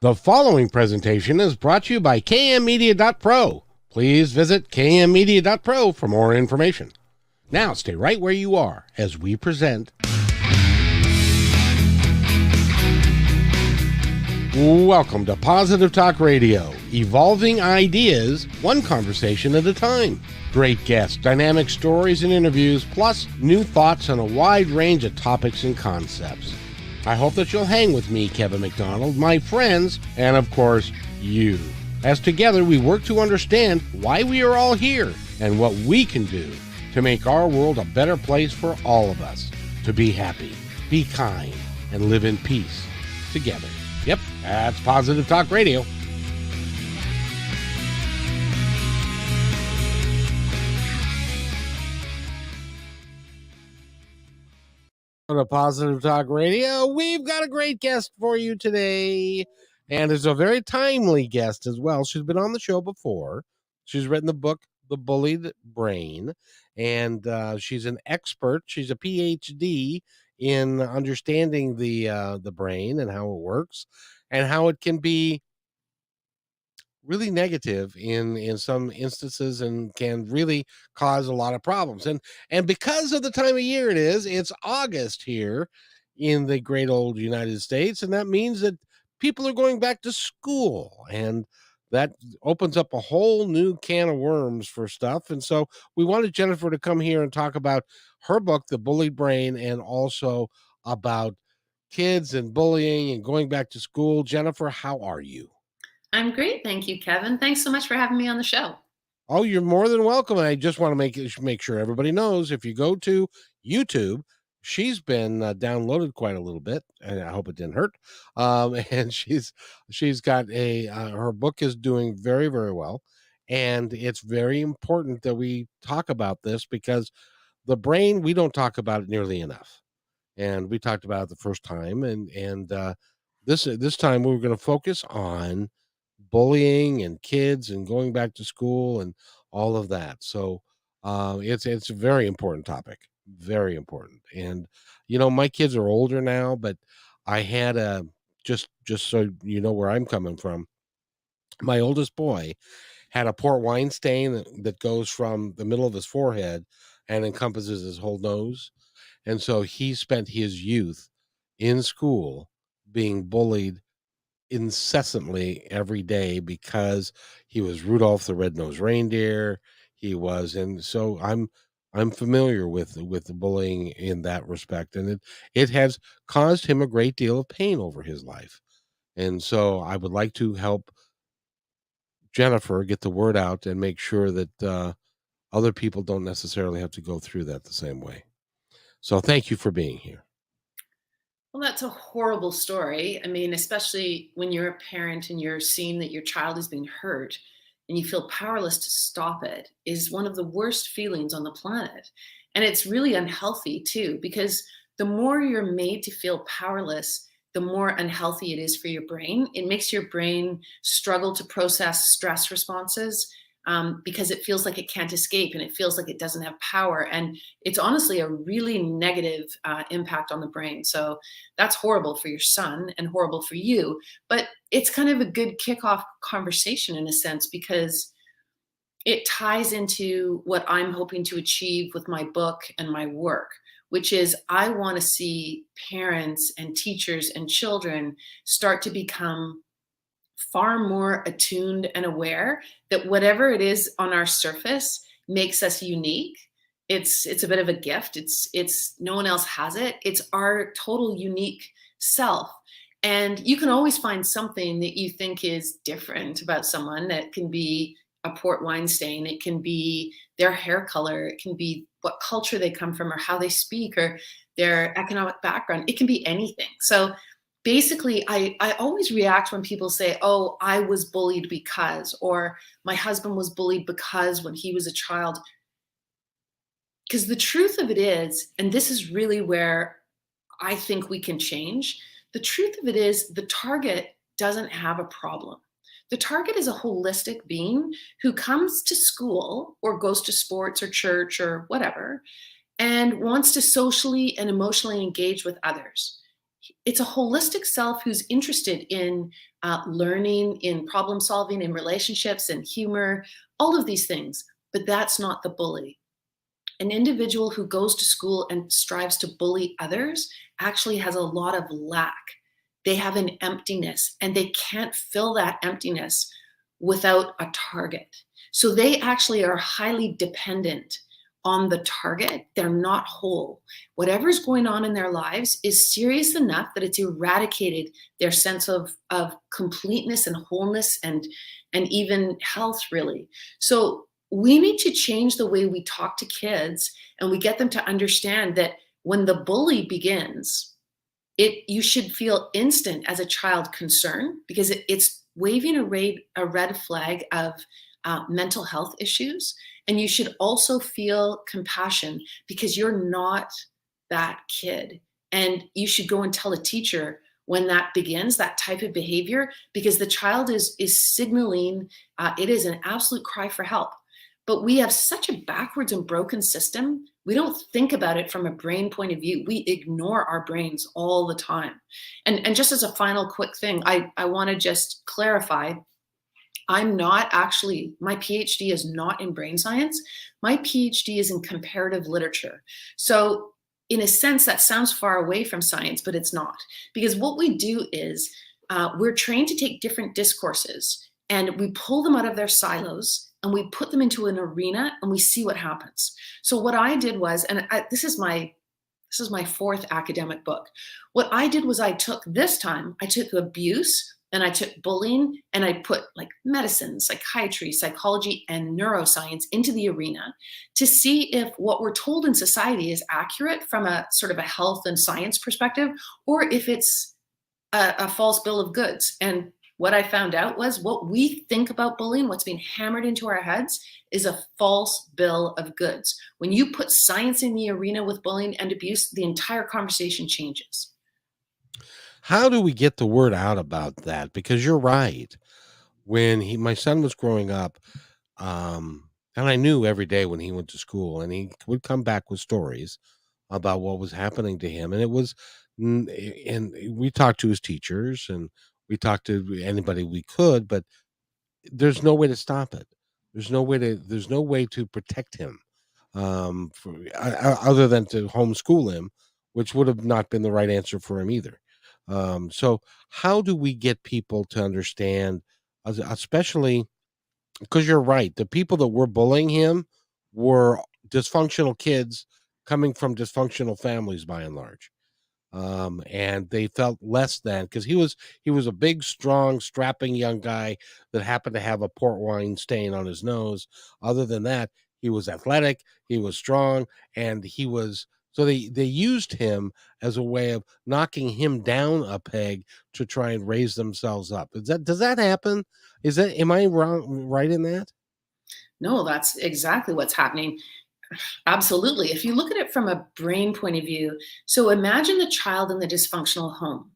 The following presentation is brought to you by kmmedia.pro. Please visit kmmedia.pro for more information. Now stay right where you are as we present. Welcome to Positive Talk Radio, evolving ideas, one conversation at a time. Great guests, dynamic stories and interviews, plus new thoughts on a wide range of topics and concepts. I hope that you'll hang with me, Kevin McDonald, my friends, and of course, you. As together we work to understand why we are all here and what we can do to make our world a better place for all of us. To be happy, be kind, and live in peace together. Yep, that's Positive Talk Radio. On a Positive Talk Radio, we've got a great guest for you today, and it's a very timely guest as well. She's been on the show before. She's written the book The Bullied Brain, and she's an expert. She's a PhD in understanding the brain and how it works and how it can be really negative in some instances and can really cause a lot of problems. And because of the time of year it is, it's August here in the great old United States, and that means that people are going back to school, and that opens up a whole new can of worms for stuff. And so we wanted Jennifer to come here and talk about her book, The Bullied Brain, and also about kids and bullying and going back to school. Jennifer, how are you? I'm great. Thank you, Kevin. Thanks so much for having me on the show. Oh, you're more than welcome. And I just want to make sure everybody knows, if you go to YouTube, she's been downloaded quite a little bit, and I hope it didn't hurt. And she's got her book is doing very, very well, and it's very important that we talk about this because the brain, we don't talk about it nearly enough, and we talked about it the first time, and this time we were going to focus on bullying and kids and going back to school and all of that. So it's a very important topic, very important. And my kids are older now, but I had a just so you know where I'm coming from. My oldest boy had a port wine stain that goes from the middle of his forehead and encompasses his whole nose. And so he spent his youth in school being bullied incessantly every day because he was Rudolph the Red-Nosed Reindeer. He was, and so I'm familiar with the bullying in that respect, and it has caused him a great deal of pain over his life. And so I would like to help Jennifer get the word out and make sure that other people don't necessarily have to go through that the same way. So thank you for being here. Well, that's a horrible story. I mean, especially when you're a parent and you're seeing that your child is being hurt and you feel powerless to stop it is one of the worst feelings on the planet. And it's really unhealthy too, because the more you're made to feel powerless, the more unhealthy it is for your brain. It makes your brain struggle to process stress responses because it feels like it can't escape and it feels like it doesn't have power. And it's honestly a really negative impact on the brain. So that's horrible for your son and horrible for you. But it's kind of a good kickoff conversation in a sense because it ties into what I'm hoping to achieve with my book and my work, which is I want to see parents and teachers and children start to become far more attuned and aware that whatever it is on our surface makes us unique. It's a bit of a gift. It's no one else has it. It's our total unique self. And you can always find something that you think is different about someone. That can be a port wine stain, it can be their hair color, it can be what culture they come from or how they speak or their economic background. It can be anything. So basically, I always react when people say, oh, I was bullied because, or my husband was bullied because when he was a child. Because the truth of it is, and this is really where I think we can change, the truth of it is the target doesn't have a problem. The target is a holistic being who comes to school or goes to sports or church or whatever and wants to socially and emotionally engage with others. It's a holistic self who's interested in learning, in problem solving, in relationships, and humor, all of these things. But that's not the bully. An individual who goes to school and strives to bully others actually has a lot of lack. They have an emptiness and they can't fill that emptiness without a target. So they actually are highly dependent on the target. They're not whole. Whatever's going on in their lives is serious enough that it's eradicated their sense of completeness and wholeness and even health, really. So we need to change the way we talk to kids, and we get them to understand that when the bully begins, it you should feel instant as a child concern, because it's waving a red flag of mental health issues. And you should also feel compassion because you're not that kid. And you should go and tell a teacher when that begins, that type of behavior, because the child is signaling it is an absolute cry for help. But we have such a backwards and broken system. We don't think about it from a brain point of view. We ignore our brains all the time. And just as a final quick thing, I want to just clarify, I'm not actually, my PhD is not in brain science. My PhD is in comparative literature. So, in a sense, that sounds far away from science, but it's not. Because what we do is we're trained to take different discourses and we pull them out of their silos and we put them into an arena and we see what happens. So, what I did was, this is my fourth academic book. What I did was I took abuse and I took bullying and I put like medicine, psychiatry, psychology, and neuroscience into the arena to see if what we're told in society is accurate from a sort of a health and science perspective, or if it's a false bill of goods. And what I found out was what we think about bullying, what's being hammered into our heads, is a false bill of goods. When you put science in the arena with bullying and abuse, the entire conversation changes. How do we get the word out about that? Because you're right. When my son was growing up, and I knew every day when he went to school, and he would come back with stories about what was happening to him, and it was, and we talked to his teachers, and we talked to anybody we could, but there's no way to stop it. There's no way to protect him, other than to homeschool him, which would have not been the right answer for him either. So how do we get people to understand, especially because you're right, the people that were bullying him were dysfunctional kids coming from dysfunctional families by and large, and they felt less than because he was a big, strong, strapping young guy that happened to have a port wine stain on his nose. Other than that, he was athletic, he was strong, and he was. So they used him as a way of knocking him down a peg to try and raise themselves up. Does that happen? Is that am I wrong right in that? No, that's exactly what's happening. Absolutely. If you look at it from a brain point of view, so imagine the child in the dysfunctional home,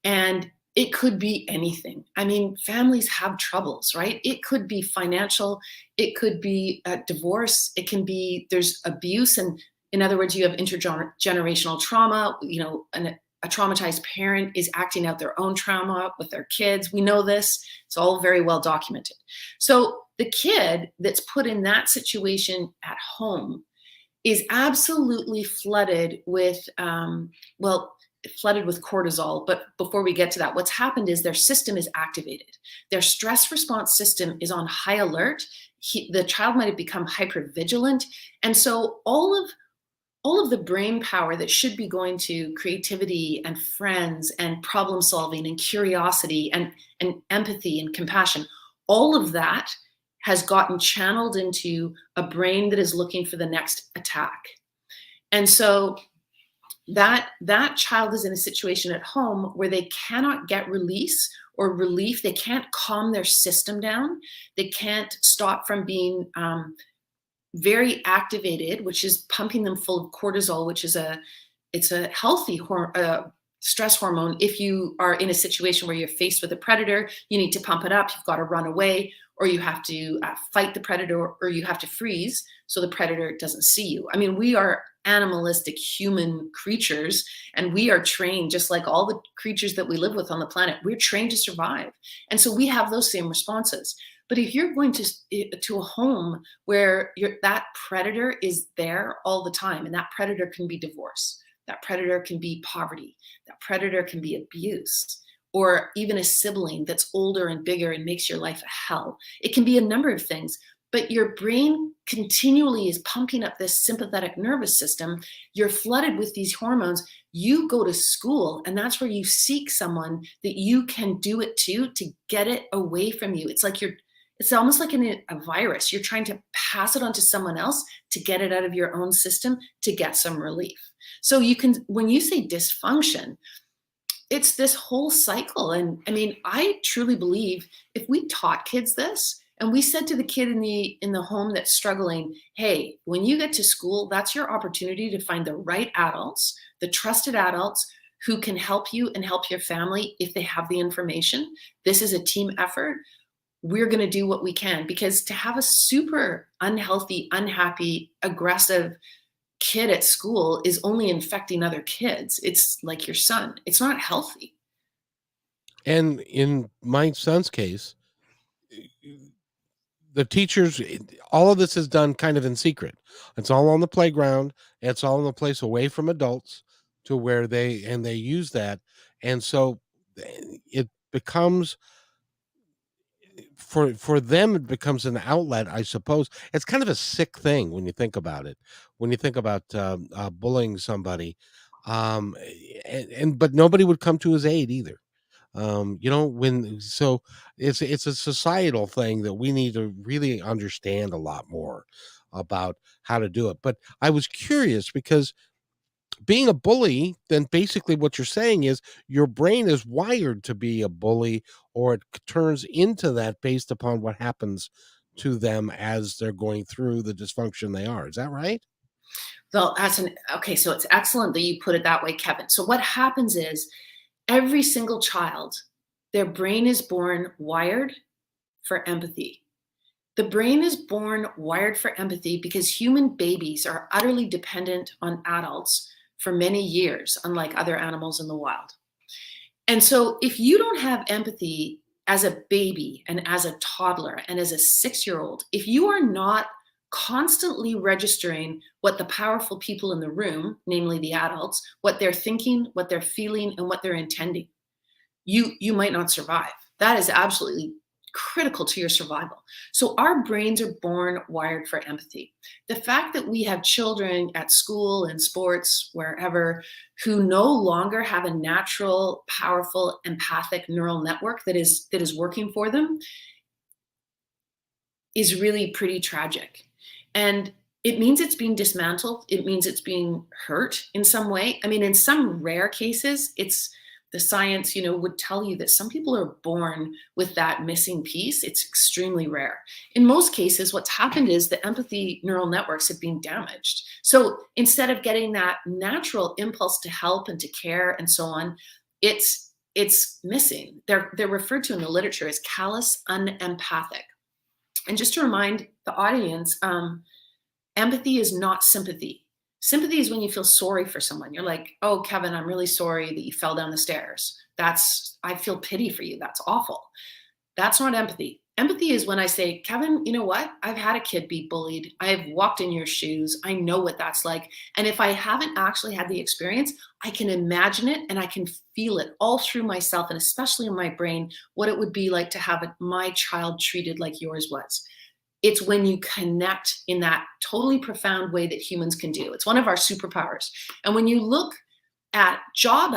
and it could be anything. I mean, families have troubles, right? It could be financial, it could be a divorce, it can be there's abuse, and in other words, you have intergenerational trauma. A traumatized parent is acting out their own trauma with their kids. We know this; it's all very well documented. So the kid that's put in that situation at home is absolutely flooded with cortisol. But before we get to that, what's happened is their system is activated. Their stress response system is on high alert. The child might have become hypervigilant. And so all of the brain power that should be going to creativity and friends and problem solving and curiosity and empathy and compassion, all of that has gotten channeled into a brain that is looking for the next attack. And so that child is in a situation at home where they cannot get release or relief. They can't calm their system down. They can't stop from being very activated, which is pumping them full of cortisol, which is it's a healthy stress hormone. If you are in a situation where you're faced with a predator, you need to pump it up. You've got to run away, or you have to fight the predator, or you have to freeze so the predator doesn't see you. I mean, we are animalistic human creatures, and we are trained just like all the creatures that we live with on the planet. We're trained to survive, and so we have those same responses. But if you're going to a home where that predator is there all the time, and that predator can be divorce, that predator can be poverty, that predator can be abuse, or even a sibling that's older and bigger and makes your life a hell. It can be a number of things, but your brain continually is pumping up this sympathetic nervous system. You're flooded with these hormones. You go to school, and that's where you seek someone that you can do it to get it away from you. It's almost like a virus. You're trying to pass it on to someone else to get it out of your own system to get some relief. So when you say dysfunction, it's this whole cycle. And I mean, I truly believe if we taught kids this, and we said to the kid in the home that's struggling, hey, when you get to school, that's your opportunity to find the right adults, the trusted adults who can help you and help your family if they have the information. This is a team effort. We're going to do what we can, because to have a super unhealthy, unhappy, aggressive kid at school is only infecting other kids. It's like your son. It's not healthy. And in my son's case, the teachers, all of this is done kind of in secret. It's all on the playground. It's all in a place away from adults, to where they use that. And so it becomes, for them, it becomes an outlet, I suppose. It's kind of a sick thing when you think about it. When you think about bullying somebody, um, and but nobody would come to his aid either. When so it's a societal thing that we need to really understand a lot more about how to do it. But I was curious, because being a bully, then basically what you're saying is your brain is wired to be a bully, or it turns into that based upon what happens to them as they're going through the dysfunction they are. Is that right? Well, okay, so it's excellent that you put it that way, Kevin. So what happens is every single child, their brain is born wired for empathy. The brain is born wired for empathy because human babies are utterly dependent on adults for many years, unlike other animals in the wild. And so if you don't have empathy as a baby and as a toddler and as a 6-year-old, if you are not constantly registering what the powerful people in the room, namely the adults, what they're thinking, what they're feeling, and what they're intending, you might not survive. That is absolutely critical to your survival. So our brains are born wired for empathy. The fact that we have children at school and sports, wherever, who no longer have a natural, powerful, empathic neural network that is working for them is really pretty tragic. And it means it's being dismantled. It means it's being hurt in some way. I mean, in some rare cases, the science, would tell you that some people are born with that missing piece. It's extremely rare. In most cases, what's happened is the empathy neural networks have been damaged. So instead of getting that natural impulse to help and to care and so on, it's missing. They're referred to in the literature as callous unempathic. And just to remind the audience, empathy is not sympathy. Sympathy is when you feel sorry for someone. You're like, oh, Kevin, I'm really sorry that you fell down the stairs. I feel pity for you. That's awful. That's not empathy. Empathy is when I say, Kevin, you know what? I've had a kid be bullied. I've walked in your shoes. I know what that's like. And if I haven't actually had the experience, I can imagine it and I can feel it all through myself, and especially in my brain, what it would be like to have my child treated like yours was. It's when you connect in that totally profound way that humans can do. It's one of our superpowers. And when you look at job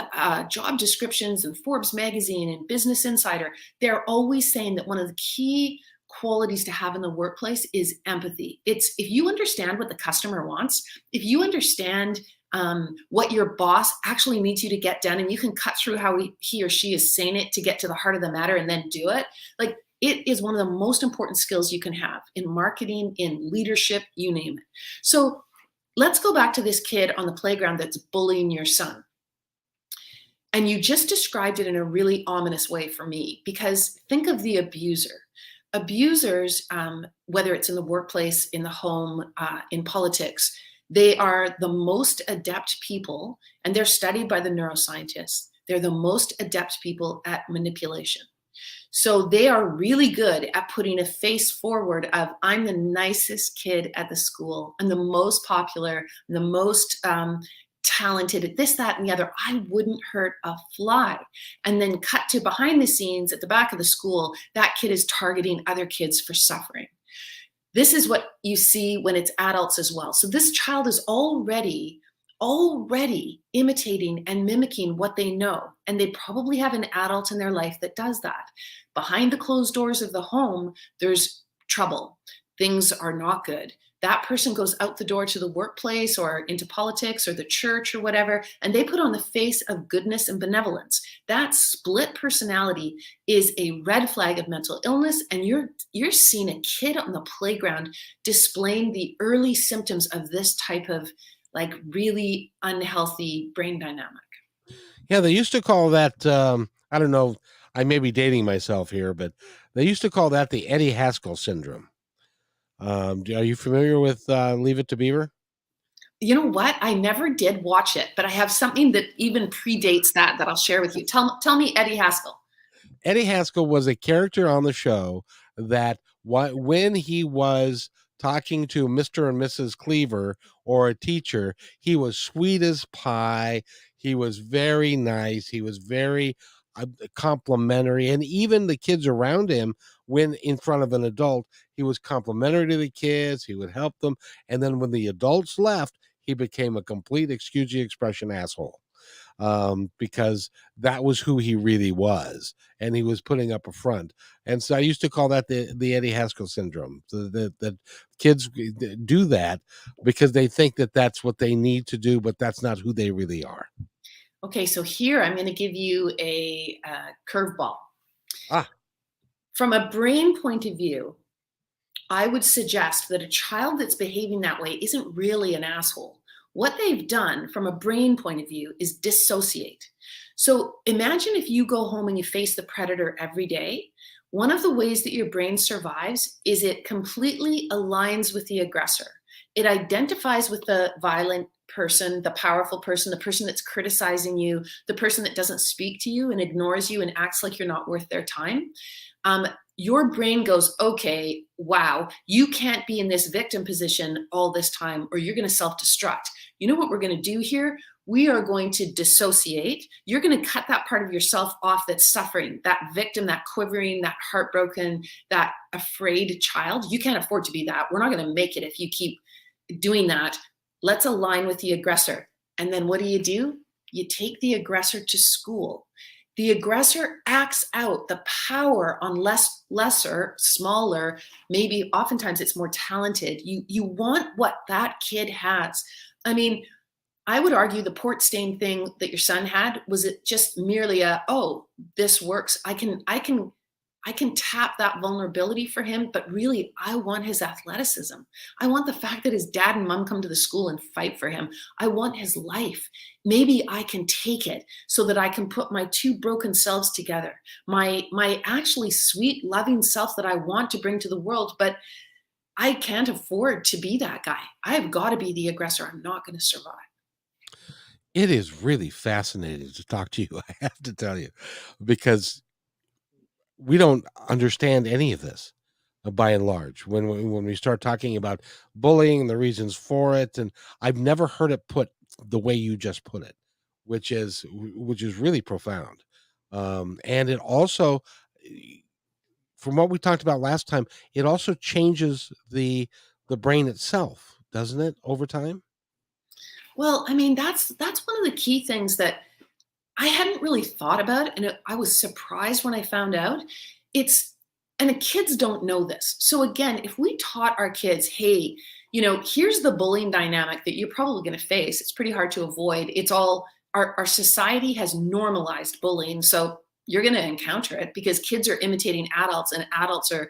descriptions in Forbes magazine and Business Insider, they're always saying that one of the key qualities to have in the workplace is empathy. It's if you understand what the customer wants, if you understand what your boss actually needs you to get done, and you can cut through how he or she is saying it to get to the heart of the matter and then do it, like, it is one of the most important skills you can have in marketing, in leadership, you name it. So let's go back to this kid on the playground that's bullying your son. And you just described it in a really ominous way for me, because think of the abuser. Abusers, whether it's in the workplace, in the home, in politics, They are the most adept people, and they're studied by the neuroscientists. They're the most adept people at manipulation. So they are really good at putting a face forward of, I'm the nicest kid at the school. I'm the most popular, I'm the most talented at this, that, and the other. I wouldn't hurt a fly. And then cut to behind the scenes at the back of the school, that kid is targeting other kids for suffering. This is what you see when it's adults as well. So this child is already imitating and mimicking what they know. And they probably have an adult in their life that does that. Behind the closed doors of the home, there's trouble. Things are not good. That person goes out the door to the workplace or into politics or the church or whatever, and they put on the face of goodness and benevolence. That split personality is a red flag of mental illness, and you're seeing a kid on the playground displaying the early symptoms of this type of like really unhealthy brain dynamic. Yeah, they used to call that, I don't know, I may be dating myself here, but they used to call that the Eddie Haskell syndrome. Are you familiar with Leave It to Beaver? You know what? I never did watch it, but I have something that even predates that I'll share with you. Tell me Eddie Haskell. Eddie Haskell was a character on the show that when he was talking to Mr. and Mrs. Cleaver or a teacher, he was sweet as pie. He was very nice. He was very complimentary. And even the kids around him, when in front of an adult, he was complimentary to the kids. He would help them. And then when the adults left, he became a complete, excuse the expression, asshole, because that was who he really was, and he was putting up a front. And so I used to call that the Eddie Haskell syndrome. That kids do that because they think that that's what they need to do, but that's not who they really are. Okay, so here I'm going to give you a curveball. Ah, From a brain point of view, I would suggest that a child that's behaving that way isn't really an asshole. What they've done from a brain point of view is dissociate. So imagine if you go home and you face the predator every day. One of the ways that your brain survives is it completely aligns with the aggressor. It identifies with the violent person, the powerful person, the person that's criticizing you, the person that doesn't speak to you and ignores you and acts like you're not worth their time. Your brain goes, okay, wow, you can't be in this victim position all this time or you're going to self-destruct. You know what we're going to do here? We are going to dissociate. You're going to cut that part of yourself off that's suffering, that victim, that quivering, that heartbroken, that afraid child. You can't afford to be that. We're not going to make it if you keep doing that. Let's align with the aggressor. And then what do? You take the aggressor to school. The aggressor acts out the power on lesser, smaller, maybe oftentimes it's more talented. You want what that kid has. I mean, I would argue the port stain thing that your son had was it just merely a, oh, this works. I can tap that vulnerability for him, but really I want his athleticism. I want the fact that his dad and mom come to the school and fight for him. I want his life. Maybe I can take it so that I can put my two broken selves together. My actually sweet, loving self that I want to bring to the world, but I can't afford to be that guy. I've got to be the aggressor. I'm not going to survive. it is really fascinating to talk to you. I have to tell you, because we don't understand any of this, by and large. When we start talking about bullying and the reasons for it, and I've never heard it put the way you just put it, which is really profound. And it also, from what we talked about last time, it also changes the brain itself, doesn't it, over time? Well, I mean, that's one of the key things that I hadn't really thought about, and I was surprised when I found out. It's and the kids don't know this. So again, if we taught our kids, hey, here's the bullying dynamic that you're probably going to face. It's pretty hard to avoid. It's all our society has normalized bullying, so you're going to encounter it because kids are imitating adults, and adults are.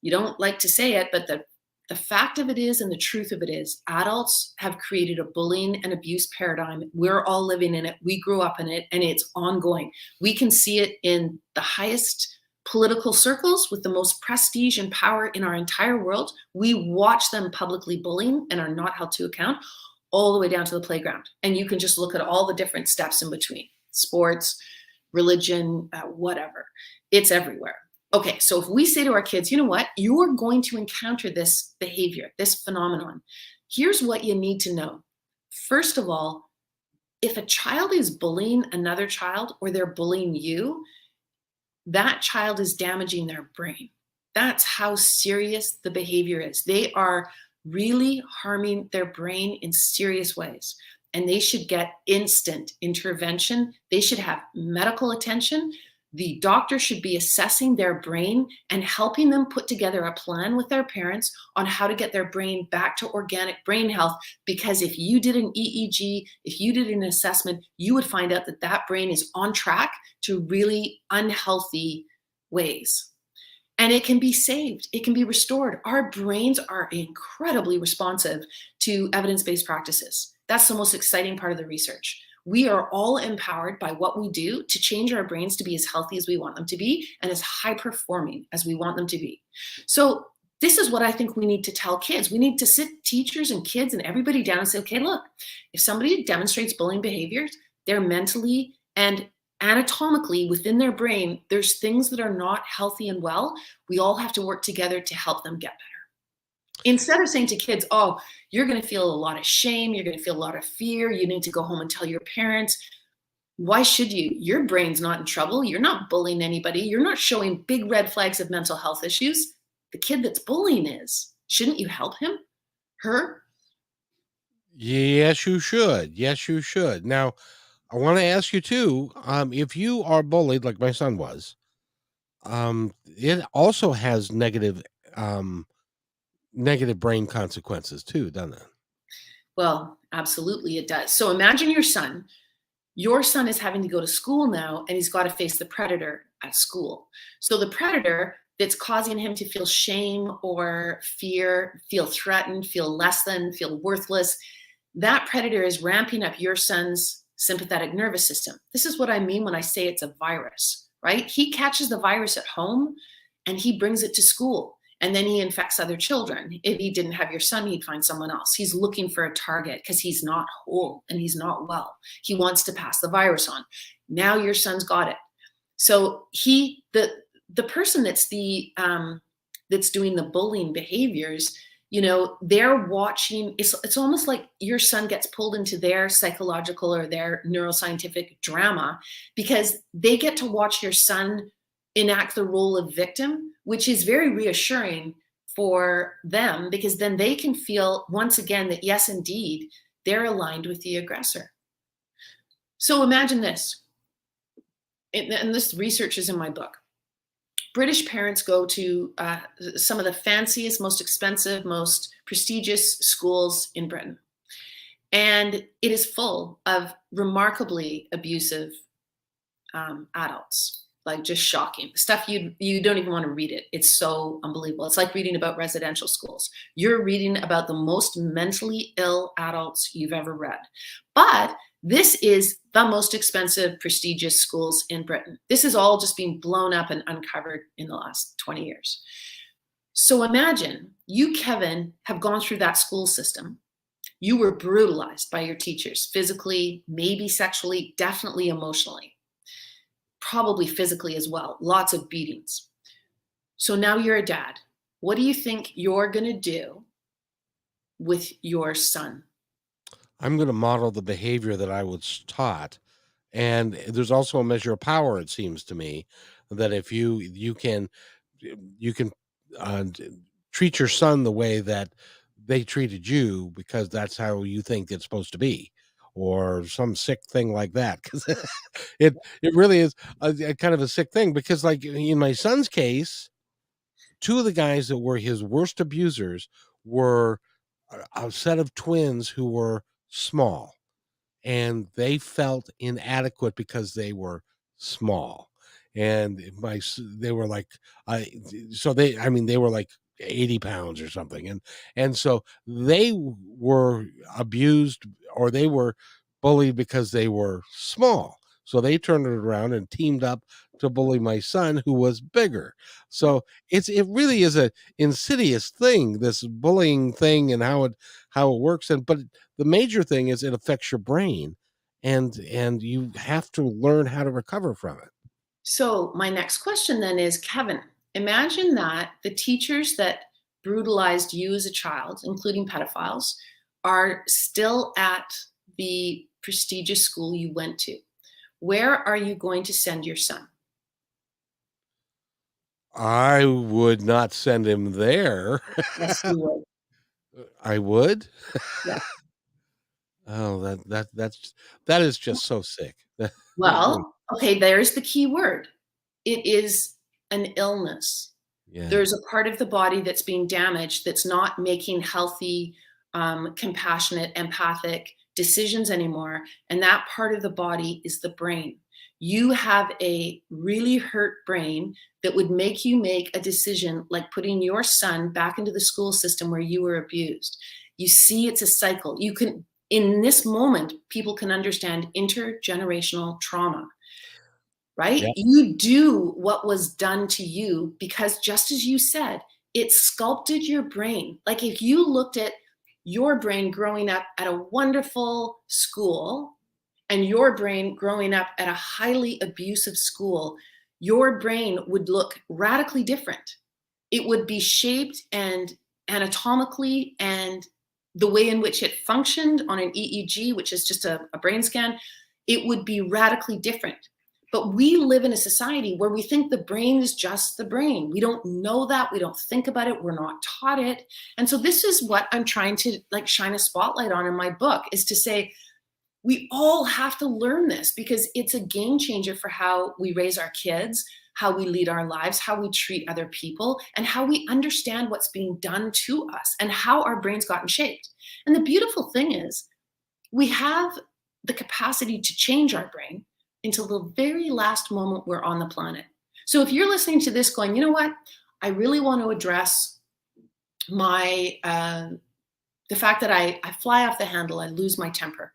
You don't like to say it, but the fact of it is, and the truth of it is, adults have created a bullying and abuse paradigm. We're all living in it. We grew up in it, and it's ongoing. We can see it in the highest Political circles with the most prestige and power in our entire world, we watch them publicly bullying and are not held to account, all the way down to the playground. And you can just look at all the different steps in between: sports, religion, whatever. It's everywhere. Okay, so if we say to our kids, you know what, you're going to encounter this behavior, this phenomenon. Here's what you need to know. First of all, if a child is bullying another child or they're bullying you, that child is damaging their brain. That's how serious the behavior is. They are really harming their brain in serious ways. And they should get instant intervention. They should have medical attention. The doctor should be assessing their brain and helping them put together a plan with their parents on how to get their brain back to organic brain health. Because if you did an EEG, if you did an assessment, you would find out that that brain is on track to really unhealthy ways. And it can be saved, it can be restored. Our brains are incredibly responsive to evidence-based practices. That's the most exciting part of the research. We are all empowered by what we do to change our brains to be as healthy as we want them to be and as high performing as we want them to be. So this is what I think we need to tell kids. We need to sit teachers and kids and everybody down and say, okay, look, if somebody demonstrates bullying behaviors, they're mentally and anatomically within their brain, there's things that are not healthy and well. We all have to work together to help them get better. Instead of saying to kids, oh, you're going to feel a lot of shame, you're going to feel a lot of fear, you need to go home and tell your parents. Why should you? Your brain's not in trouble. You're not bullying anybody. You're not showing big red flags of mental health issues. The kid that's bullying is. Shouldn't you help him? Her? Yes, you should. Yes, you should. Now, I want to ask you too, if you are bullied like my son was, it also has um, negative brain consequences too, doesn't it? Well, absolutely it does. So imagine your son. Your son is having to go to school now and he's got to face the predator at school. So the predator that's causing him to feel shame or fear, feel threatened, feel less than, feel worthless, that predator is ramping up your son's sympathetic nervous system. This is what I mean when I say it's a virus, right? He catches the virus at home and he brings it to school. And then he infects other children. If he didn't have your son, he'd find someone else. He's looking for a target because he's not whole and he's not well. He wants to pass the virus on. Now your son's got it. So the person that's that's doing the bullying behaviors, you know, they're watching. It's almost like your son gets pulled into their psychological or their neuroscientific drama because they get to watch your son enact the role of victim, which is very reassuring for them because then they can feel once again that yes, indeed, they're aligned with the aggressor. So imagine this, and this research is in my book. British parents go to some of the fanciest, most expensive, most prestigious schools in Britain. And it is full of remarkably abusive adults, like just shocking stuff. You don't even want to read it. It's so unbelievable. It's like reading about residential schools. You're reading about the most mentally ill adults you've ever read. But this is the most expensive, prestigious schools in Britain. This is all just being blown up and uncovered in the last 20 years. So imagine you, Kevin, have gone through that school system. You were brutalized by your teachers, physically, maybe sexually, definitely emotionally, probably physically as well, lots of beatings. So now you're a dad. What do you think you're going to do with your son? I'm going to model the behavior that I was taught. And there's also a measure of power, it seems to me, that if you can treat your son the way that they treated you because that's how you think it's supposed to be, or some sick thing like that. Because it really is a kind of a sick thing. Because like in my son's case, two of the guys that were his worst abusers were a set of twins who were small and they felt inadequate because they were small. And they were like, I mean, they were like 80 pounds or something. And so they were abused or they were bullied because they were small. So they turned it around and teamed up to bully my son, who was bigger. So it really is a insidious thing, this bullying thing, and how it works. And but the major thing is it affects your brain, and you have to learn how to recover from it. So, my next question then is, Kevin, imagine that the teachers that brutalized you as a child, including pedophiles, are still at the prestigious school you went to. Where are you going to send your son? I would not send him there. Yes, you would. I would? Yeah. Oh, that is just so sick. Well, okay, there's the key word. It is an illness. Yeah. There's a part of the body that's being damaged that's not making healthy, compassionate, empathic decisions anymore. And that part of the body is the brain. You have a really hurt brain that would make you make a decision like putting your son back into the school system where you were abused. You see, it's a cycle. You can, in this moment, people can understand intergenerational trauma, right? Yeah. You do what was done to you because, just as you said, it sculpted your brain. Like if you looked at your brain growing up at a wonderful school and your brain growing up at a highly abusive school, your brain would look radically different. It would be shaped and anatomically, and the way in which it functioned on an EEG, which is just a brain scan, it would be radically different. But we live in a society where we think the brain is just the brain. We don't know that. We don't think about it. We're not taught it. And so this is what I'm trying to like shine a spotlight on in my book, is to say we all have to learn this because it's a game changer for how we raise our kids, how we lead our lives, how we treat other people, and how we understand what's being done to us and how our brains gotten shaped. And the beautiful thing is we have the capacity to change our brain until the very last moment we're on the planet. So if you're listening to this going, you know what, I really want to address my the fact that I fly off the handle, I lose my temper.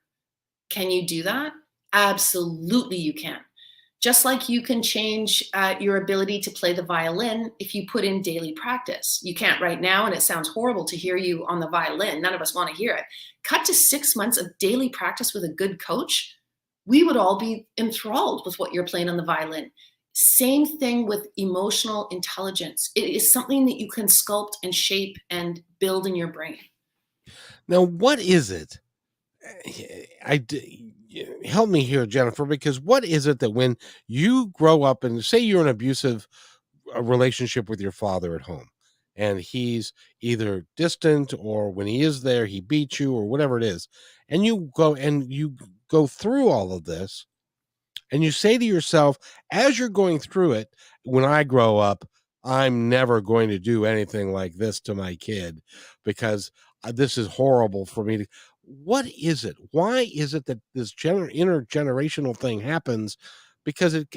Can you do that? Absolutely, you can. Just like you can change your ability to play the violin if you put in daily practice. You can't right now, and it sounds horrible to hear you on the violin. None of us want to hear it. Cut to 6 months of daily practice with a good coach. We would all be enthralled with what you're playing on the violin. Same thing with emotional intelligence. It is something that you can sculpt and shape and build in your brain. Now, what is it? Help me here, Jennifer, because what is it that when you grow up and say you're in an abusive relationship with your father at home, and he's either distant or when he is there, he beats you or whatever it is, and you go through all of this, and you say to yourself, as you're going through it, when I grow up, I'm never going to do anything like this to my kid because this is horrible for me to. What is it? Why is it that this intergenerational thing happens? Because it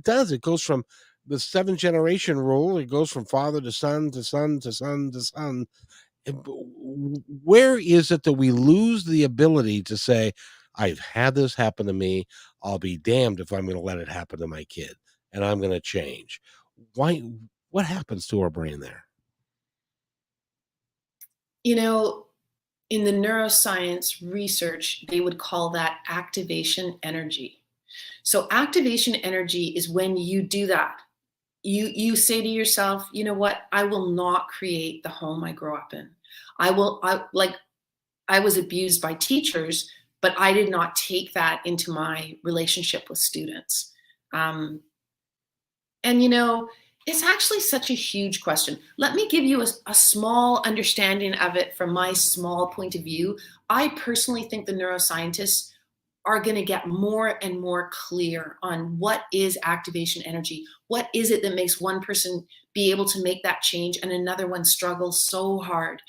does. It goes from the seven generation rule. It goes from father to son to son to son to son. Where is it that we lose the ability to say, I've had this happen to me. I'll be damned if I'm going to let it happen to my kid, and I'm going to change. Why? What happens to our brain there? You know, in the neuroscience research, they would call that activation energy. So activation energy is when you do that. You say to yourself, you know what? I will not create the home I grew up in. I was abused by teachers, but I did not take that into my relationship with students. Um, and it's actually such a huge question. Let me give you a small understanding of it from my small point of view. I personally think the neuroscientists are going to get more and more clear on what is activation energy. What is it that makes one person be able to make that change and another one struggle so hard?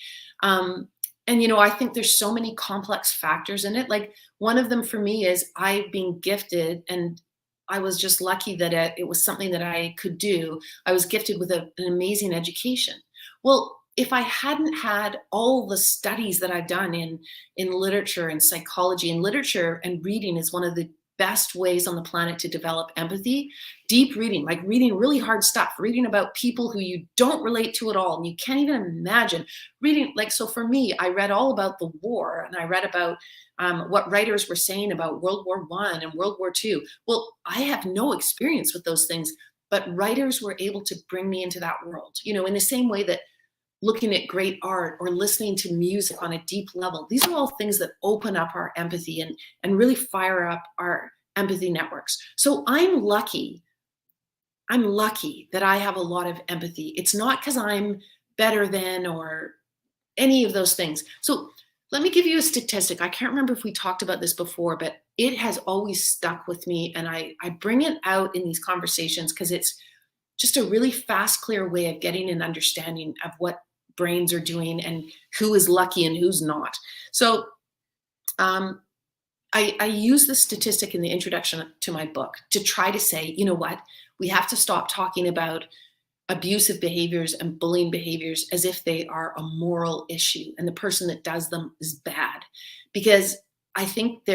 Um, and I think there's so many complex factors in it. Like one of them for me is I being gifted, and I was just lucky that it was something that I could do. I was gifted with an amazing education. Well, if I hadn't had all the studies that I've done in literature and psychology, and literature and reading is one of the best ways on the planet to develop empathy. Deep reading, like reading really hard stuff, reading about people who you don't relate to at all and you can't even imagine. Reading, like, so for me, I read all about the war, and I read about what writers were saying about World War I and World War II. Well, I have no experience with those things, but writers were able to bring me into that world, in the same way that looking at great art or listening to music on a deep level. These are all things that open up our empathy and really fire up our empathy networks. So I'm lucky that I have a lot of empathy. It's not because I'm better than or any of those things. So let me give you a statistic. I can't remember if we talked about this before, but it has always stuck with me. And I bring it out in these conversations because it's just a really fast, clear way of getting an understanding of what brains are doing and who is lucky and who's not. So um, I use the statistic in the introduction to my book to try to say, you know what, we have to stop talking about abusive behaviors and bullying behaviors as if they are a moral issue and the person that does them is bad, because I think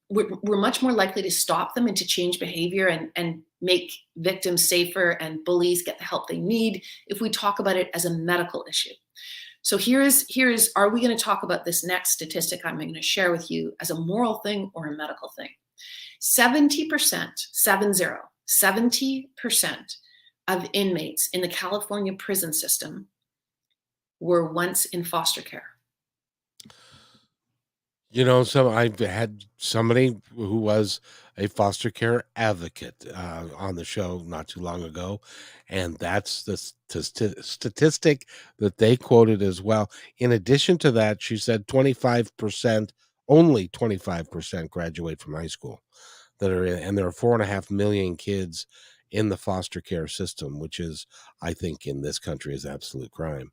we're much more likely to stop them and to change behavior and make victims safer and bullies get the help they need if we talk about it as a medical issue. So here is are we going to talk about this next statistic I'm going to share with you as a moral thing or a medical thing? 70%, 70% of inmates in the California prison system were once in foster care. So I've had somebody who was a foster care advocate on the show not too long ago, and that's the statistic that they quoted as well. In addition to that, she said 25%, only 25% graduate from high school and there are 4.5 million kids in the foster care system, which is, I think, in this country is absolute crime.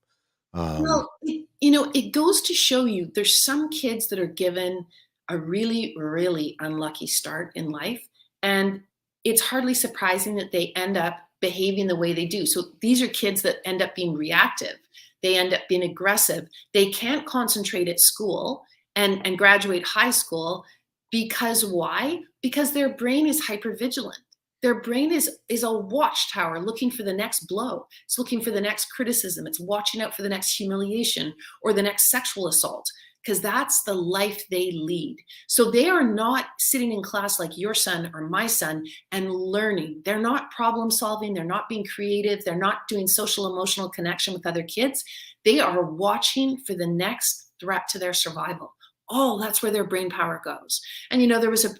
Um, Well, it goes to show you there's some kids that are given a really, really unlucky start in life. And it's hardly surprising that they end up behaving the way they do. So these are kids that end up being reactive. They end up being aggressive. They can't concentrate at school and graduate high school because why? Because their brain is hypervigilant. Their brain is a watchtower looking for the next blow. It's looking for the next criticism. It's watching out for the next humiliation or the next sexual assault, because that's the life they lead. So they are not sitting in class like your son or my son and learning. They're not problem solving. They're not being creative. They're not doing social emotional connection with other kids. They are watching for the next threat to their survival. Oh, that's where their brain power goes. And there was a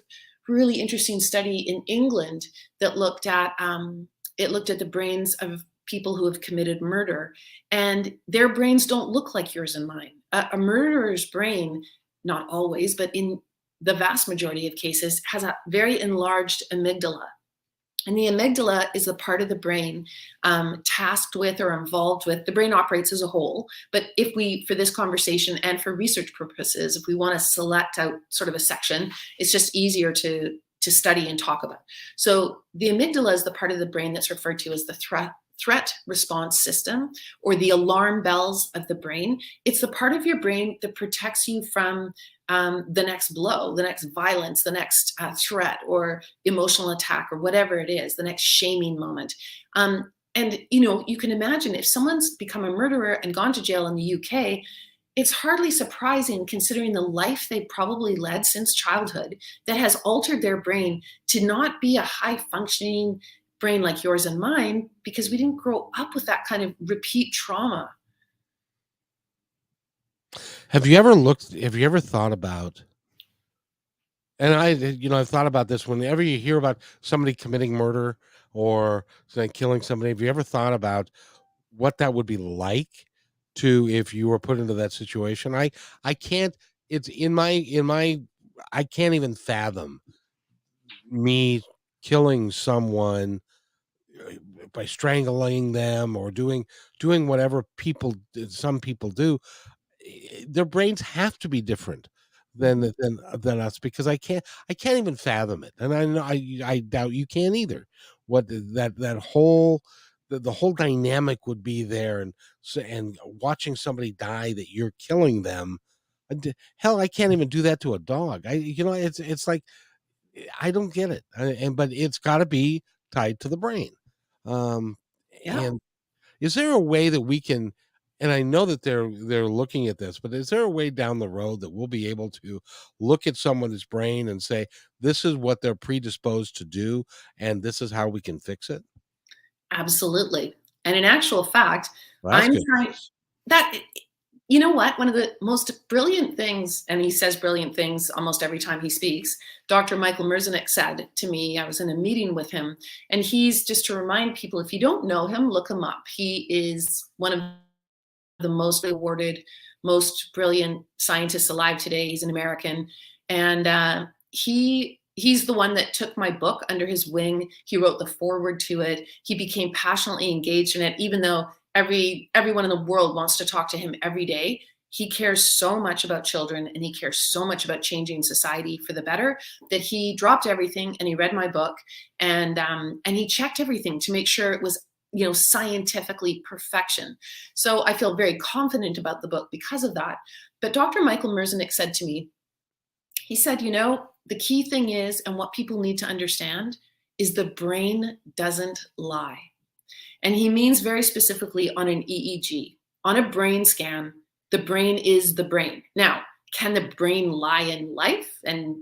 really interesting study in England that looked at the brains of people who have committed murder, and their brains don't look like yours and mine. A murderer's brain, not always, but in the vast majority of cases, has a very enlarged amygdala. And the amygdala is the part of the brain tasked with or involved with, the brain operates as a whole. But if we, for this conversation and for research purposes, if we want to select out sort of a section, it's just easier to study and talk about. So the amygdala is the part of the brain that's referred to as the threat response system, or the alarm bells of the brain. It's the part of your brain that protects you from the next blow, the next violence, the next threat or emotional attack or whatever it is, the next shaming moment. And you can imagine if someone's become a murderer and gone to jail in the UK, it's hardly surprising, considering the life they probably led since childhood, that has altered their brain to not be a high functioning brain like yours and mine, because we didn't grow up with that kind of repeat trauma. have you ever thought about, and I've thought about this whenever you hear about somebody committing murder or say, killing somebody, have you ever thought about what that would be like to if you were put into that situation? I can't, it's in my I can't even fathom me killing someone by strangling them or doing whatever some people do. Their brains have to be different than us, because I can't even fathom it, and I know I doubt you can either. What that whole the whole dynamic would be there, and watching somebody die that you're killing them. Hell, I can't even do that to a dog. It's like I don't get it, and but it's gotta be tied to the brain. Um, Yeah. and is there a way that we can, and I know that they're looking at this, but is there a way down the road that we'll be able to look at someone's brain and say, "This is what they're predisposed to do, and this is how we can fix it?" Absolutely. And in actual fact, Well, that's I'm good trying news. that you know what? One of the most brilliant things, and he says brilliant things almost every time he speaks, Dr. Michael Merzenich said to me, I was in a meeting with him, and he's just to remind people, if you don't know him, look him up. He is one of the most awarded, most brilliant scientists alive today. He's an American, and he's the one that took my book under his wing. He wrote the foreword to it. He became passionately engaged in it, even though everyone in the world wants to talk to him every day. He cares so much about children, and he cares so much about changing society for the better, that he dropped everything and he read my book, and he checked everything to make sure it was, scientifically perfection. So I feel very confident about the book because of that. But Dr. Michael Merzenich said to me, he said, the key thing is, and what people need to understand, is the brain doesn't lie. And he means very specifically on an EEG. On a brain scan, the brain is the brain. Now, can the brain lie in life and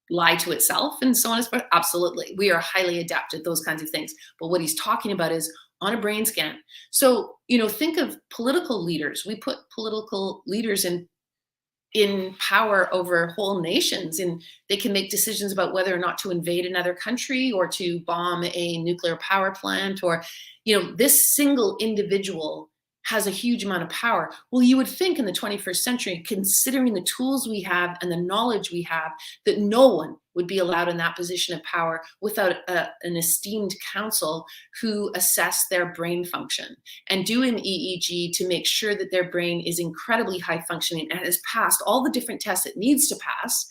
lie to itself and so on and so forth? Absolutely. We are highly adept at those kinds of things. But what he's talking about is on a brain scan. So, think of political leaders. We put political leaders in power over whole nations, and they can make decisions about whether or not to invade another country or to bomb a nuclear power plant, or this single individual has a huge amount of power. Well, you would think in the 21st century, considering the tools we have and the knowledge we have, that no one would be allowed in that position of power without an esteemed counsel who assess their brain function and do an EEG to make sure that their brain is incredibly high functioning and has passed all the different tests it needs to pass.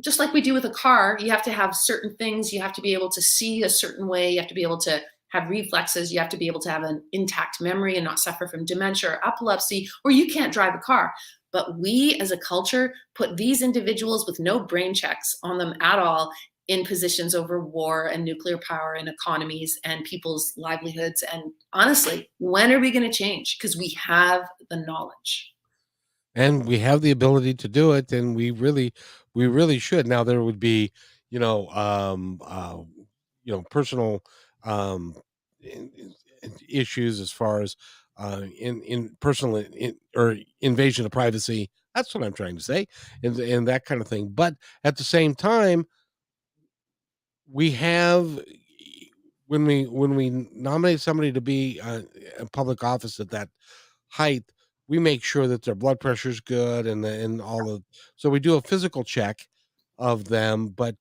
Just like we do with a car, you have to have certain things. You have to be able to see a certain way. You have to be able to have reflexes. You have to be able to have an intact memory and not suffer from dementia or epilepsy, or you can't drive a car. But we as a culture put these individuals with no brain checks on them at all in positions over war and nuclear power and economies and people's livelihoods. And honestly, when are we going to change? Because we have the knowledge. And we have the ability to do it, and we really should. Now there would be, you know, personal um issues as far as in personal or invasion of privacy. That's what I'm trying to say, and that kind of thing. But at the same time, we have, when we nominate somebody to be in public office at that height, we make sure that their blood pressure is good and all of, so we do a physical check of them, but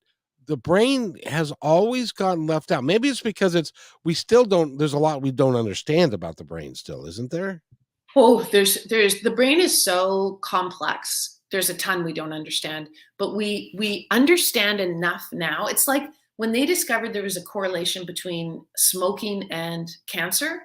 the brain has always gotten left out. Maybe it's because we still don't, there's a lot we don't understand about the brain still, isn't there? Oh, there's the brain is so complex. There's a ton we don't understand, but we understand enough now. It's like when they discovered there was a correlation between smoking and cancer,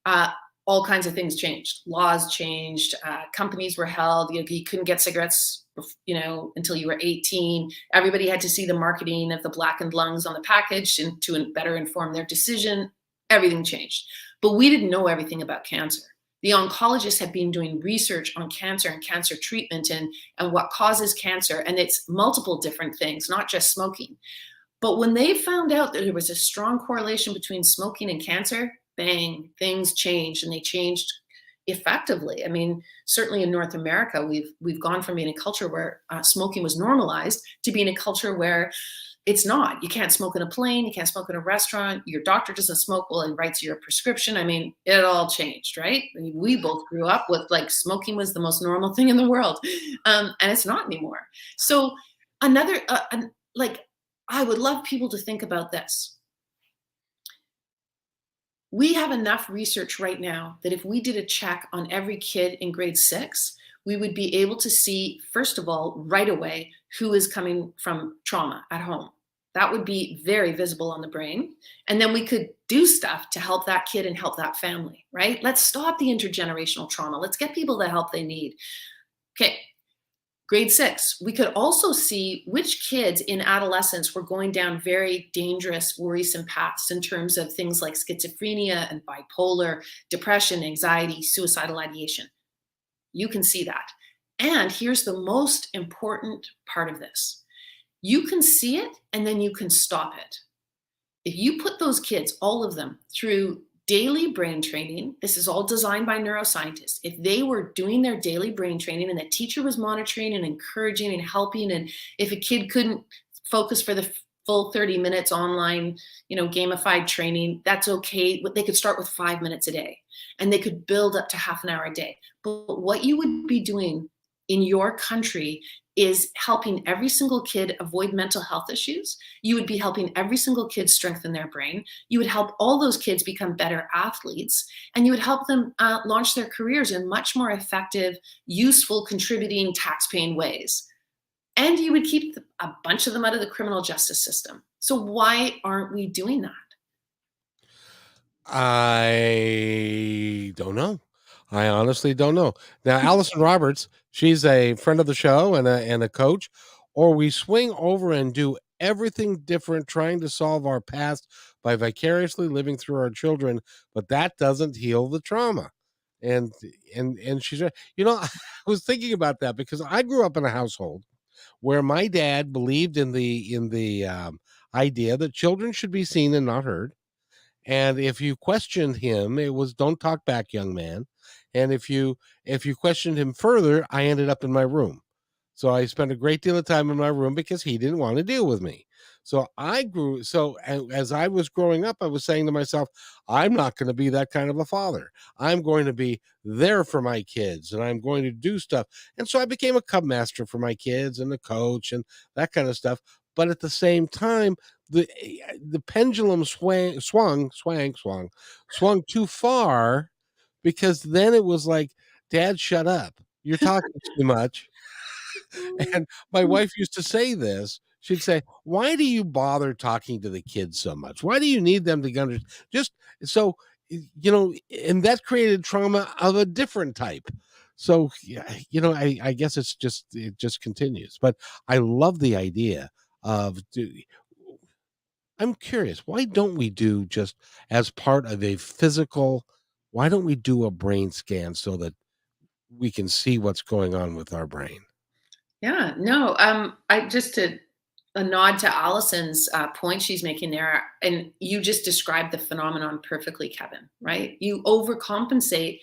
uh, all kinds of things changed. Laws changed. Companies were held. You couldn't get cigarettes, until you were 18. Everybody had to see the marketing of the blackened lungs on the package and to better inform their decision. Everything changed, but we didn't know everything about cancer. The oncologists have been doing research on cancer and cancer treatment and what causes cancer. And it's multiple different things, not just smoking. But when they found out that there was a strong correlation between smoking and cancer, bang, things changed, and they changed effectively. I mean, certainly in North America, we've gone from being a culture where smoking was normalized to being a culture where it's not. You can't smoke in a plane. You can't smoke in a restaurant. Your doctor doesn't smoke well and writes you a prescription. I mean, it all changed, right? I mean, we both grew up with like smoking was the most normal thing in the world, and it's not anymore. So another, like, I would love people to think about this. We have enough research right now that if we did a check on every kid in grade 6, we would be able to see, first of all, right away, who is coming from trauma at home. That would be very visible on the brain. And then we could do stuff to help that kid and help that family, right? Let's stop the intergenerational trauma. Let's get people the help they need. Okay. Grade 6, we could also see which kids in adolescence were going down very dangerous, worrisome paths in terms of things like schizophrenia and bipolar, depression, anxiety, suicidal ideation. You can see that. And here's the most important part of this: you can see it and then you can stop it. If you put those kids, all of them, through daily brain training, this is all designed by neuroscientists. If they were doing their daily brain training and the teacher was monitoring and encouraging and helping, and if a kid couldn't focus for the full 30 minutes online, gamified training, that's okay. They could start with 5 minutes a day and they could build up to half an hour a day. But what you would be doing in your country is helping every single kid avoid mental health issues. You would be helping every single kid strengthen their brain. You would help all those kids become better athletes, and you would help them launch their careers in much more effective, useful, contributing, tax-paying ways. And you would keep a bunch of them out of the criminal justice system. So why aren't we doing that? I don't know. I honestly don't know. Now, Allison Roberts, she's a friend of the show and a coach, or we swing over and do everything different, trying to solve our past by vicariously living through our children, but that doesn't heal the trauma. And and she's right. I was thinking about that because I grew up in a household where my dad believed in the idea that children should be seen and not heard, and if you questioned him, it was "Don't talk back, young man." And if you questioned him further, I ended up in my room. So I spent a great deal of time in my room because he didn't want to deal with me. As I was growing up, I was saying to myself, I'm not going to be that kind of a father. I'm going to be there for my kids and I'm going to do stuff. And so I became a cub master for my kids and a coach and that kind of stuff. But at the same time, the pendulum swung too far, because then it was like, "Dad, shut up. You're talking too much." And my wife used to say this. She'd say, "Why do you bother talking to the kids so much? Why do you need them to just so and that created trauma of a different type." So, yeah, I guess it just continues. But I love the idea of I'm curious, why don't we do, just as part of a physical, why don't we do a brain scan so that we can see what's going on with our brain? Yeah, no, I just to a nod to Allison's point she's making there, and you just described the phenomenon perfectly, Kevin. Right? You overcompensate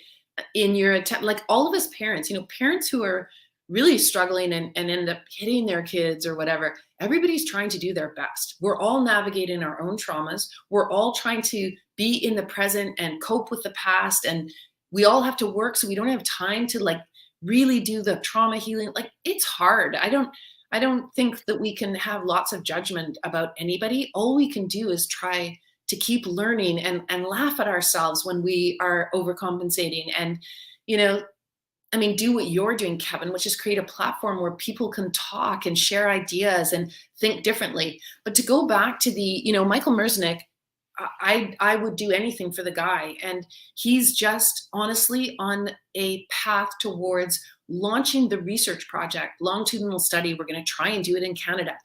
in your attempt, like all of us parents. Parents who are really struggling and end up hitting their kids or whatever. Everybody's trying to do their best. We're all navigating our own traumas. We're all trying to be in the present and cope with the past, and we all have to work, so we don't have time to like really do the trauma healing. Like, it's hard. I don't think that we can have lots of judgment about anybody. All we can do is try to keep learning and laugh at ourselves when we are overcompensating, and you know do what you're doing, Kevin, which is create a platform where people can talk and share ideas and think differently. But to go back to Michael Merznick, I would do anything for the guy. And he's just honestly on a path towards launching the research project, longitudinal study. We're going to try and do it in Canada.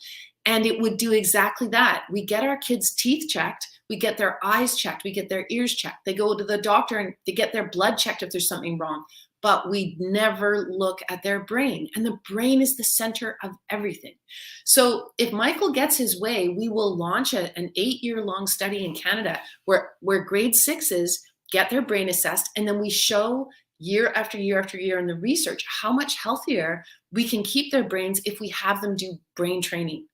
And it would do exactly that. We get our kids' teeth checked. We get their eyes checked. We get their ears checked. They go to the doctor and they get their blood checked if there's something wrong. But we never look at their brain. And the brain is the center of everything. So if Michael gets his way, we will launch an 8-year-long study in Canada where grade sixes get their brain assessed. And then we show year after year after year in the research how much healthier we can keep their brains if we have them do brain training.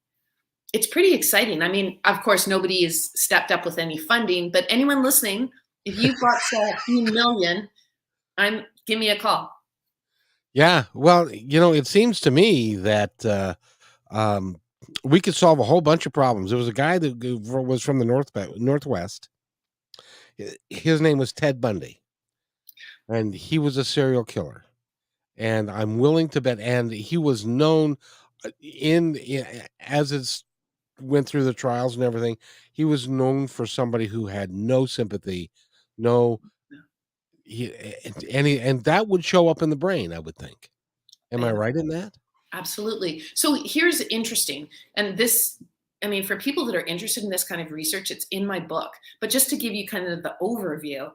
It's pretty exciting. I mean, of course, nobody has stepped up with any funding, but anyone listening, if you've got a few million, give me a call. Yeah, well, it seems to me that um, we could solve a whole bunch of problems. There was a guy that was from the Northwest. His name was Ted Bundy, and he was a serial killer. And I'm willing to bet, and he was known as it's went through the trials and everything. He was known for somebody who had no sympathy, no, and that would show up in the brain, I would think. Am Yeah. I right in that? Absolutely. So here's interesting, and this, I mean, for people that are interested in this kind of research, it's in my book. But just to give you kind of the overview,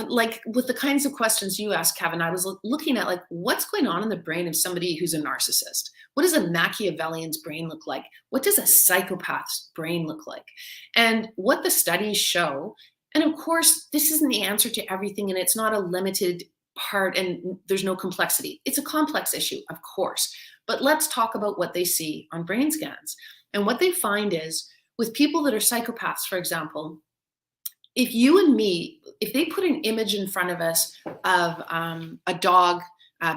like with the kinds of questions you asked, Kevin, I was looking at like what's going on in the brain of somebody who's a narcissist. What does a Machiavellian's brain look like? What does a psychopath's brain look like? And what the studies show, and of course, this isn't the answer to everything, and it's not a limited part and there's no complexity. It's a complex issue, of course. But let's talk about what they see on brain scans. And what they find is with people that are psychopaths, for example, if you and me, if they put an image in front of us of a dog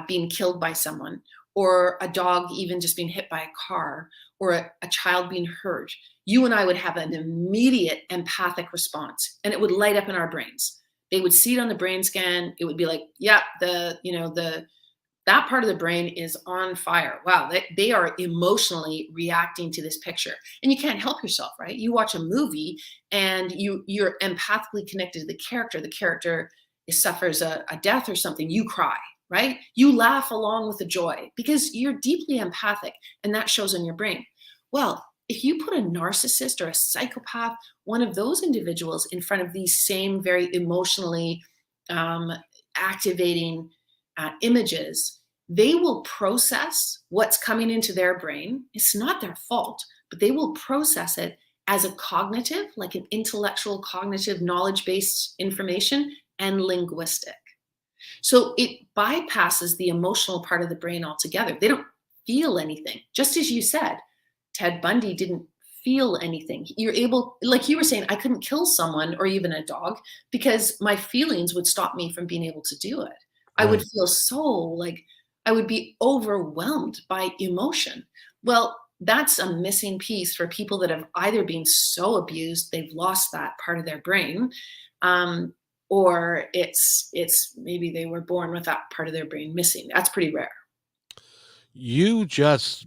being killed by someone, or a dog even just being hit by a car, or a child being hurt, you and I would have an immediate empathic response, and it would light up in our brains. They would see it on the brain scan. It would be like, yeah, that part of the brain is on fire. Wow, they are emotionally reacting to this picture. And you can't help yourself, right? You watch a movie and you're empathically connected to the character. The character suffers a death or something, you cry, right? You laugh along with the joy because you're deeply empathic, and that shows in your brain. Well, if you put a narcissist or a psychopath, one of those individuals, in front of these same very emotionally activating images, they will process what's coming into their brain. It's not their fault, but they will process it as a cognitive, like an intellectual, cognitive, knowledge-based information, and linguistic. So it bypasses the emotional part of the brain altogether. They don't feel anything. Just as you said, Ted Bundy didn't feel anything. You're able, like you were saying, I couldn't kill someone or even a dog because my feelings would stop me from being able to do it. I would Right. feel so like I would be overwhelmed by emotion. Well, that's a missing piece for people that have either been so abused they've lost that part of their brain, or it's maybe they were born with that part of their brain missing. That's pretty rare. You just,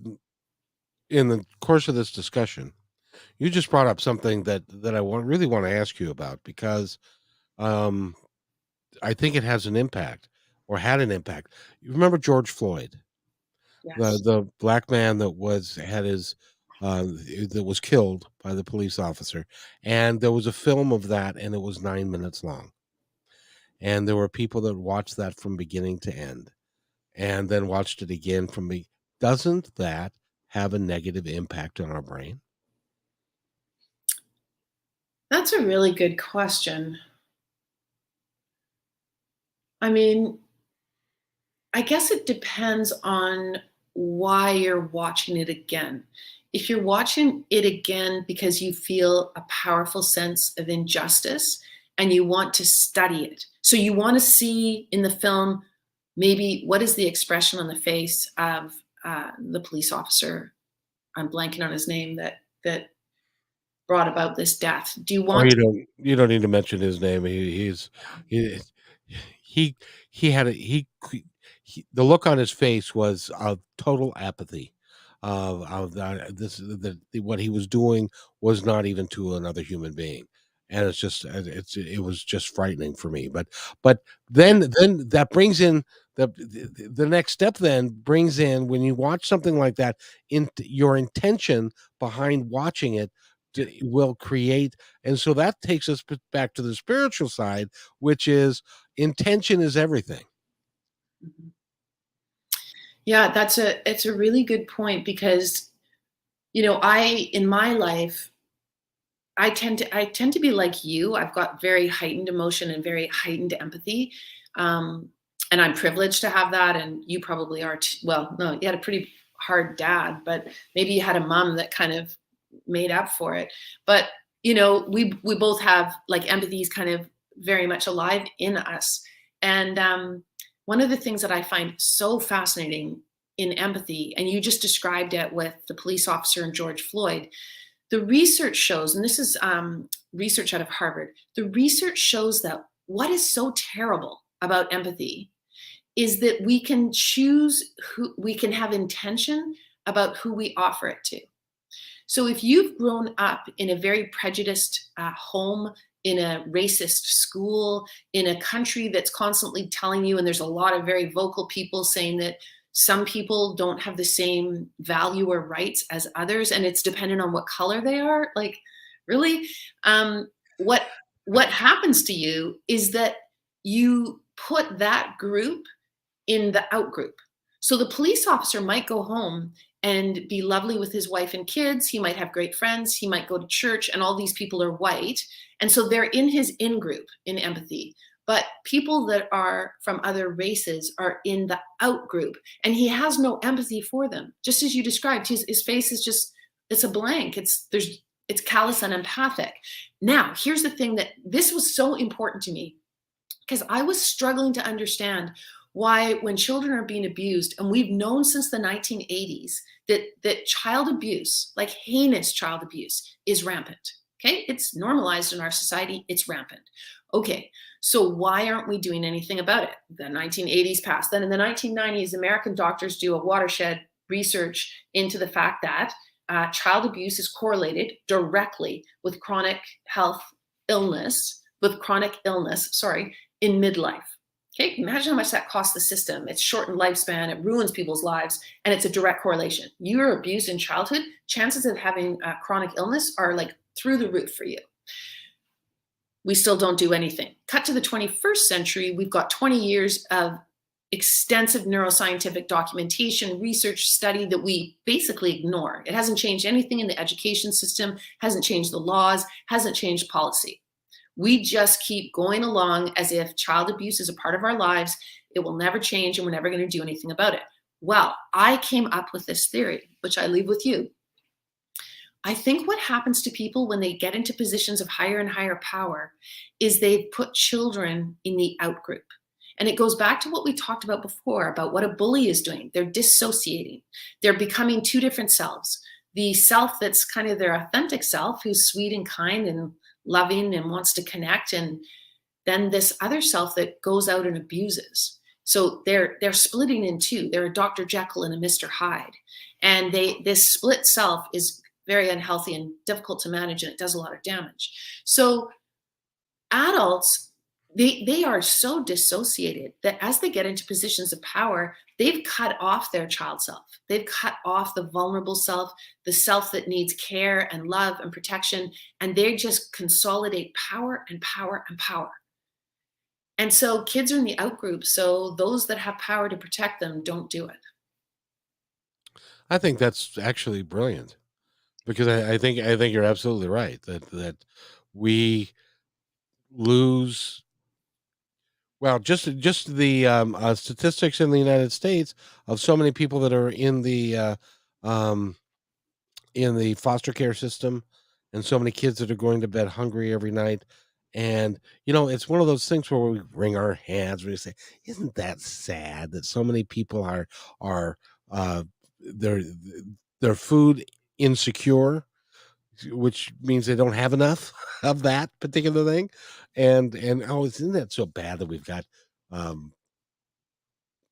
in the course of this discussion, you just brought up something that I really want to ask you about because um, I think it has an impact or had an impact. You remember George Floyd, the Yes. the black man that had his that was killed by the police officer, and there was a film of that, and it was 9 minutes long, and there were people that watched that from beginning to end, and then watched it again from me. Doesn't that have a negative impact on our brain? That's a really good question. I mean, I guess it depends on why you're watching it again. If you're watching it again because you feel a powerful sense of injustice and you want to study it, so you want to see in the film maybe what is the expression on the face of the police officer. I'm blanking on his name that brought about this death. Do you Oh, want? you don't need to mention his name. He he he had a the look on his face was of total apathy of what he was doing was not even to another human being, and it was just frightening for me. But then that brings in the next step. Then brings in when you watch something like that, in your intention behind watching it will create, and so that takes us back to the spiritual side, which is intention is everything. Mhm. Yeah, it's a really good point because I in my life I tend to be like you. I've got very heightened emotion and very heightened empathy. Um, and I'm privileged to have that. And you probably are too. Well, no, you had a pretty hard dad, but maybe you had a mom that kind of made up for it. But we both have like empathy is kind of very much alive in us. And one of the things that I find so fascinating in empathy, and you just described it with the police officer and George Floyd, the research shows, and this is research out of Harvard, the research shows that what is so terrible about empathy is that we can choose who we can have intention about who we offer it to. So if you've grown up in a very prejudiced home, in a racist school, in a country that's constantly telling you, and there's a lot of very vocal people saying that Some people don't have the same value or rights as others, and it's dependent on what color they are. Like, really? Um, what what happens to you is that you put that group in the out group. So the police officer might go home and be lovely with his wife and kids. He might have great friends. He might go to church, and all these people are white. And so they're in his in group in empathy. But people that are from other races are in the out group, and he has no empathy for them. Just as you described, his face is just, it's a blank. It's callous and empathic. Now, here's the thing, that this was so important to me because I was struggling to understand why, when children are being abused, and we've known since the 1980s that child abuse, like heinous child abuse, is rampant. Okay, it's normalized in our society, it's rampant. Okay, so why aren't we doing anything about it? The 1980s passed. Then in the 1990s, American doctors do a watershed research into the fact that child abuse is correlated directly with chronic illness, sorry, in midlife. Okay, imagine how much that costs the system. It's shortened lifespan, it ruins people's lives, and it's a direct correlation. You are abused in childhood, chances of having chronic illness are like through the roof for you. We still don't do anything. Cut to the 21st century, we've got 20 years of extensive neuroscientific documentation, research, study that we basically ignore. It hasn't changed anything in the education system, hasn't changed the laws, hasn't changed policy. We just keep going along as if child abuse is a part of our lives. It will never change, and we're never going to do anything about it. Well, I came up with this theory, which I leave with you. I think what happens to people when they get into positions of higher and higher power is they put children in the out group. And it goes back to what we talked about before, about what a bully is doing. They're dissociating. They're becoming two different selves. The self that's kind of their authentic self, who's sweet and kind and loving and wants to connect, and then this other self that goes out and abuses. So they're splitting in two. They're a Dr. Jekyll and a Mr. Hyde, and this split self is very unhealthy and difficult to manage, and it does a lot of damage. So adults, they are so dissociated that as they get into positions of power, they've cut off their child self. They've cut off the vulnerable self, the self that needs care and love and protection, and they just consolidate power and power and power. And so kids are in the out group, so those that have power to protect them don't do it. I think that's actually brilliant because I think you're absolutely right that we lose. Well, just the statistics in the United States of so many people that are um, in the foster care system, and so many kids that are going to bed hungry every night. And it's one of those things where we wring our hands when we say, "Isn't that sad that so many people are uh, their their food insecure?" Which means they don't have enough of that particular thing, and oh, isn't that so bad that we've got um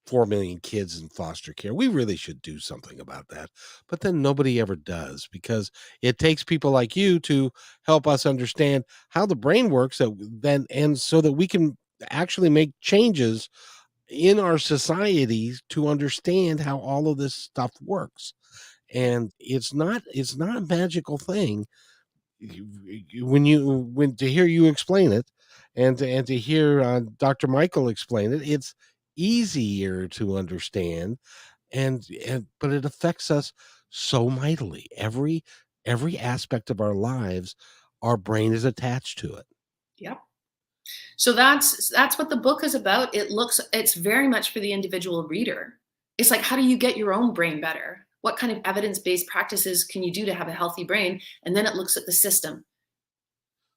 4 million kids in foster care? We really should do something about that. But then nobody ever does because it takes people like you to help us understand how the brain works, and so that we can actually make changes in our societies to understand how all of this stuff works. And it's not a magical thing. When to hear you explain it, and to hear Dr. Michael explain it, it's easier to understand, and but it affects us so mightily. Every aspect of our lives, our brain is attached to it. Yep. So that's what the book is about. It's very much for the individual reader. It's like, how do you get your own brain better? What kind of evidence-based practices can you do to have a healthy brain? And then it looks at the system.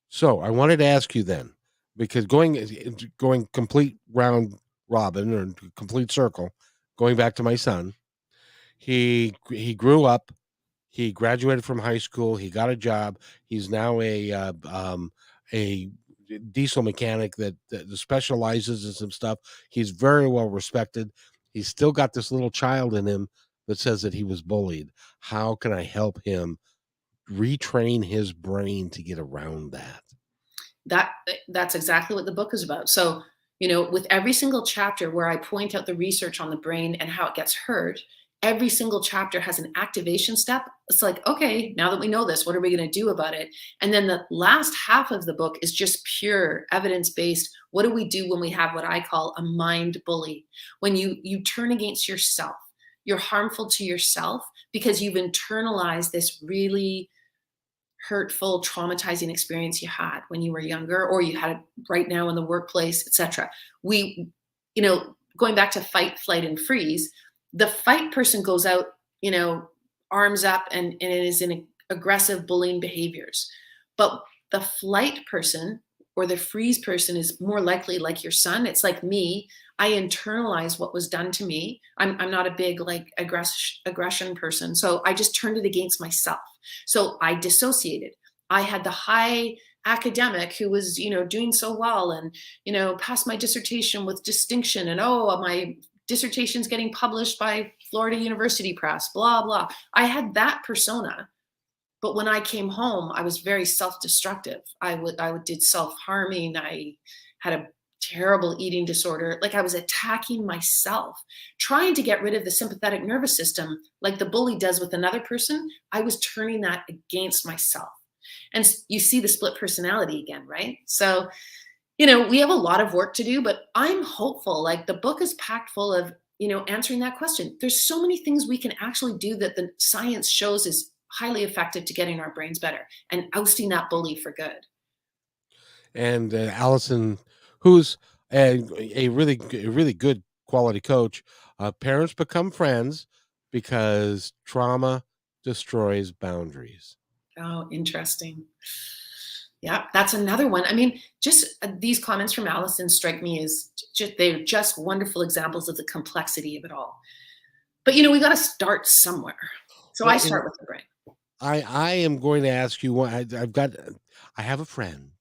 So I wanted to ask you then, because going complete round robin or complete circle, going back to my son, he grew up. He graduated from high school. He got a job. He's now a diesel mechanic that specializes in some stuff. He's very well respected. He's still got this little child in him that says that he was bullied. How can I help him retrain his brain to get around that? That that's exactly what the book is about. So With every single chapter where I point out the research on the brain and how it gets hurt, every single chapter has an activation step. It's like, okay, now that we know this, what are we going to do about it? And then the last half of the book is just pure evidence based. What do we do when we have what I call a mind bully? When you turn against yourself, you're harmful to yourself because you've internalized this really hurtful, traumatizing experience you had when you were younger, or you had it right now in the workplace, etc. We, going back to fight, flight, and freeze, the fight person goes out, arms up, and it is in aggressive bullying behaviors. But the flight person or the freeze person is more likely like your son. It's like me. I internalize what was done to me. I'm not a big like aggression person. So I just turned it against myself. So I dissociated. I had the high academic who was, doing so well and, passed my dissertation with distinction. And oh, my dissertation's getting published by Florida University Press, blah, blah. I had that persona. But when I came home, I was very self-destructive. I did self-harming. I had a terrible eating disorder. Like I was attacking myself, trying to get rid of the sympathetic nervous system, like the bully does with another person. I was turning that against myself. And you see the split personality again, right? So, we have a lot of work to do, but I'm hopeful. Like the book is packed full of, answering that question. There's so many things we can actually do that the science shows is highly effective to getting our brains better and ousting that bully for good. And Allison, who's a really good quality coach. Parents become friends because trauma destroys boundaries. Oh, interesting. Yeah, that's another one. I mean, just these comments from Allison strike me as they're just wonderful examples of the complexity of it all. But we got to start somewhere. So Well, I start with the brain. I am going to ask you one. I have a friend,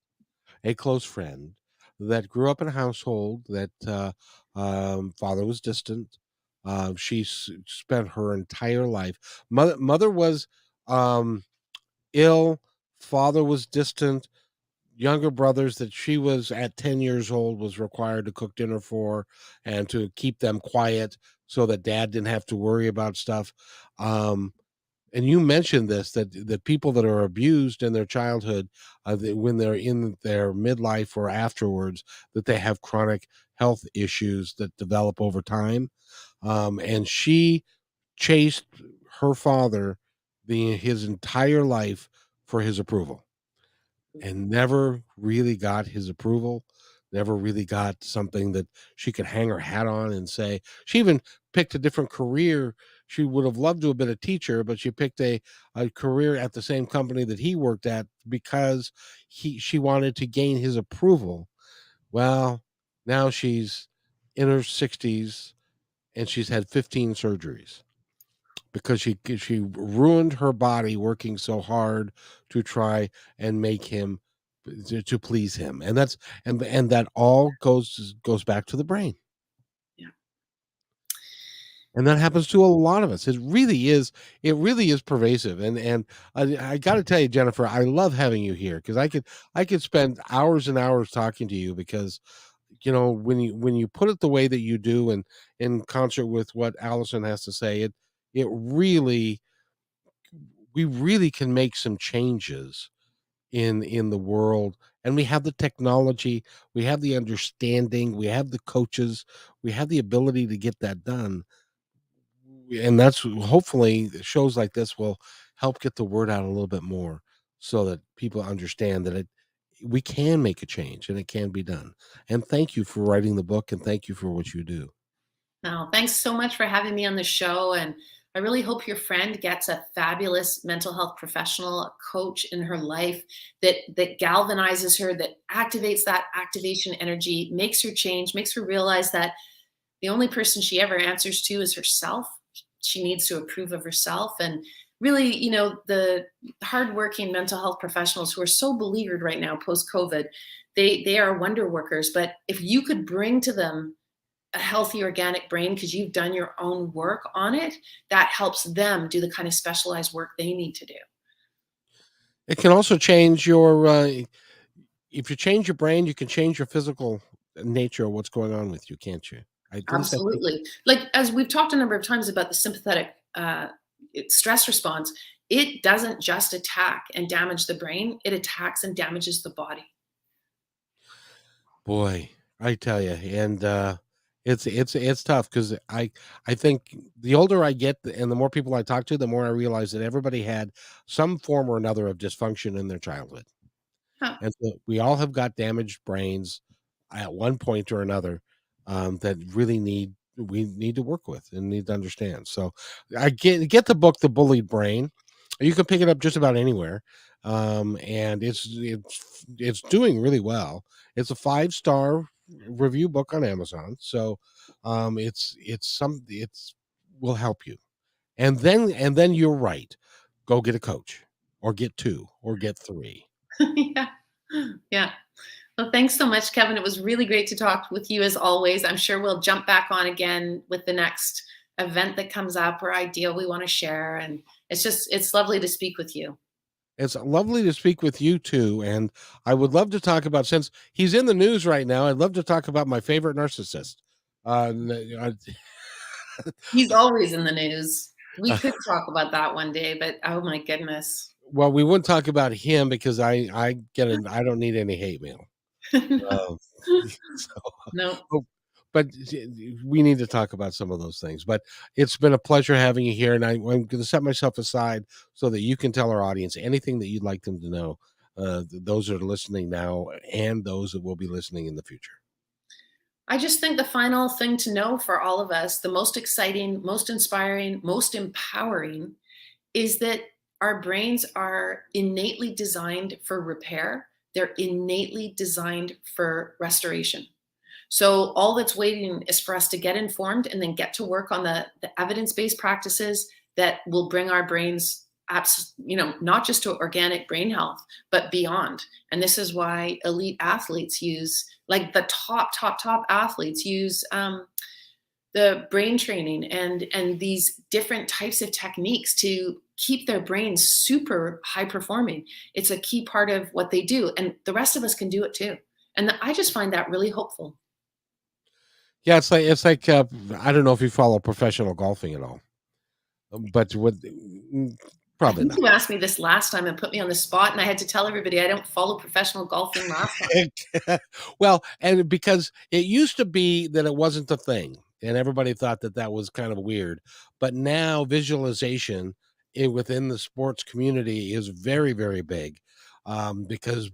a close friend, that grew up in a household that father was distant. Spent her entire life. Mother was um, ill. Father was distant. Younger brothers that she was at 10 years old was required to cook dinner for and to keep them quiet so that dad didn't have to worry about stuff. Um, and you mentioned this, that the people that are abused in their childhood, when they're in their midlife or afterwards, that they have chronic health issues that develop over time. And she chased her father his entire life for his approval and never really got his approval, never really got something that she could hang her hat on and say. She even picked a different career. She would have loved to have been a teacher, but she picked a career at the same company that he worked at because she wanted to gain his approval. Well, now she's in her 60s and she's had 15 surgeries because she ruined her body working so hard to try and make him to please him. And that's and that all goes back to the brain. Yeah. And that happens to a lot of us. It really is pervasive. And I got to tell you, Jennifer, I love having you here because I could spend hours and hours talking to you because when you put it the way that you do and in concert with what Allison has to say, it really we really can make some changes in the world, and we have the technology, we have the understanding, we have the coaches, we have the ability to get that done. And that's hopefully shows like this will help get the word out a little bit more so that people understand that we can make a change and it can be done. And thank you for writing the book and thank you for what you do. Now, thanks so much for having me on the show. And I really hope your friend gets a fabulous mental health professional, a coach in her life that galvanizes her, that activates that activation energy, makes her change, makes her realize that the only person she ever answers to is herself. She needs to approve of herself. And really, the hardworking mental health professionals who are so beleaguered right now post COVID, they are wonder workers. But if you could bring to them a healthy organic brain because you've done your own work on it, that helps them do the kind of specialized work they need to do. It can also change your if you change your brain, you can change your physical nature of what's going on with you, can't you? At least I think. Absolutely. Like, as we've talked a number of times about the sympathetic stress response, it doesn't just attack and damage the brain, it attacks and damages the body. Boy, I tell you, and, it's tough because I think the older I get and the more people I talk to, the more I realize that everybody had some form or another of dysfunction in their childhood, Huh. and so we all have got damaged brains at one point or another, that really we need to work with and need to understand. So, I get the book, The Bullied Brain. You can pick it up just about anywhere, and it's doing really well. It's a 5-star review book on Amazon, so, it's will help you. And then you're right. Go get a coach, or get 2, or get 3. Yeah. Yeah. Well, thanks so much, Kevin. It was really great to talk with you as always. I'm sure we'll jump back on again with the next event that comes up or idea we want to share. And it's lovely to speak with you. It's lovely to speak with you too, and I would love to talk about, since he's in the news right now, I'd love to talk about my favorite narcissist. He's always in the news. We could talk about that one day, but oh my goodness. Well, we wouldn't talk about him because I don't need any hate mail. Um, so, No, oh, but we need to talk about some of those things. But it's been a pleasure having you here, and I'm going to set myself aside so that you can tell our audience anything that you'd like them to know. Those that are listening now, and those that will be listening in the future. I just think the final thing to know for all of us, the most exciting, most inspiring, most empowering is that our brains are innately designed for repair. They're innately designed for restoration. So all that's waiting is for us to get informed and then get to work on the evidence-based practices that will bring our brains not just to organic brain health, but beyond. And this is why elite athletes use, like the top athletes use the brain training and these different types of techniques to keep their brains super high performing. It's a key part of what they do, and the rest of us can do it too. And I just find that really hopeful. Yeah, it's like I don't know if you follow professional golfing at all, but I probably think not. you asked me this last time and put me on the spot, and I had to tell everybody I don't follow professional golfing last time. Well, and because it used to be that it wasn't a thing, and everybody thought that that was kind of weird, but now visualization within the sports community is very, very big, because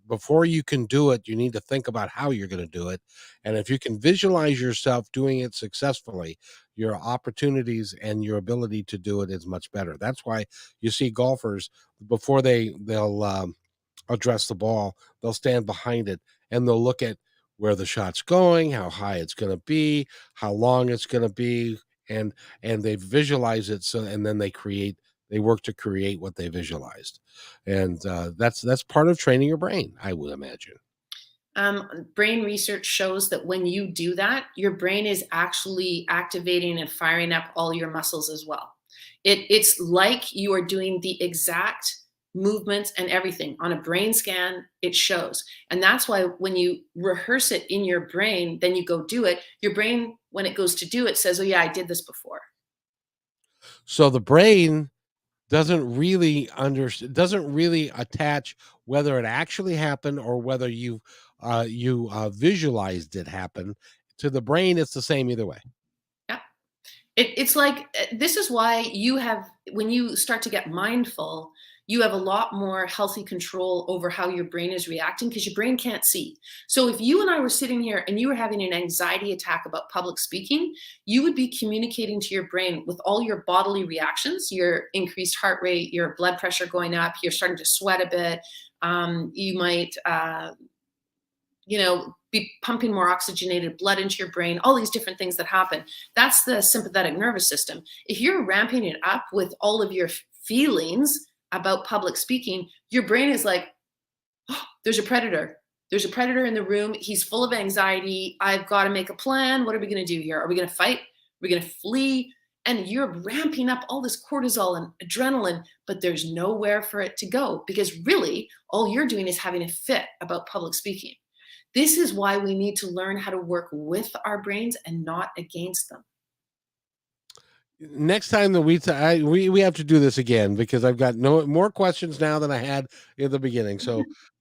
before you can do it, you need to think about how you're going to do it, and if you can visualize yourself doing it successfully, your opportunities and your ability to do it is much better. That's why you see golfers before they'll address the ball, they'll stand behind it and they'll look at where the shot's going, how high it's going to be, how long it's going to be, and they visualize it. So and then they work to create what they visualized, and that's part of training your brain, I would imagine. Brain research shows that when you do that, your brain is actually activating and firing up all your muscles as well. It's like you are doing the exact movements and everything. On a brain scan, it shows. And that's why when you rehearse it in your brain, then you go do it, your brain, when it goes to do it, says, oh, yeah, I did this before. So the brain doesn't really attach whether it actually happened or whether you visualized it happen. To the brain, it's the same either way. Yeah. It's like this is why when you start to get mindful, you have a lot more healthy control over how your brain is reacting because your brain can't see. So if you and I were sitting here and you were having an anxiety attack about public speaking, you would be communicating to your brain with all your bodily reactions, your increased heart rate, your blood pressure going up, you're starting to sweat a bit. You might be pumping more oxygenated blood into your brain, all these different things that happen. That's the sympathetic nervous system. If you're ramping it up with all of your feelings about public speaking, your brain is like, oh, there's a predator. There's a predator in the room. He's full of anxiety. I've got to make a plan. What are we going to do here? Are we going to fight? Are we going to flee? And you're ramping up all this cortisol and adrenaline, but there's nowhere for it to go because really all you're doing is having a fit about public speaking. This is why we need to learn how to work with our brains and not against them. Next time that we have to do this again, because I've got no more questions now than I had in the beginning.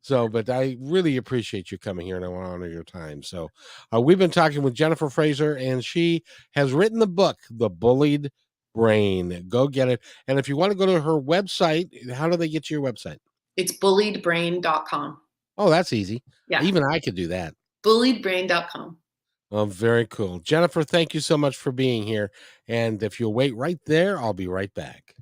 But I really appreciate you coming here, and I want to honor your time. So we've been talking with Jennifer Fraser, and she has written the book, The Bullied Brain. Go get it. And if you want to go to her website, how do they get to your website? It's bulliedbrain.com. Oh, that's easy. Yeah, Even I could do that. bulliedbrain.com. Oh, very cool. Jennifer, thank you so much for being here. And if you'll wait right there, I'll be right back.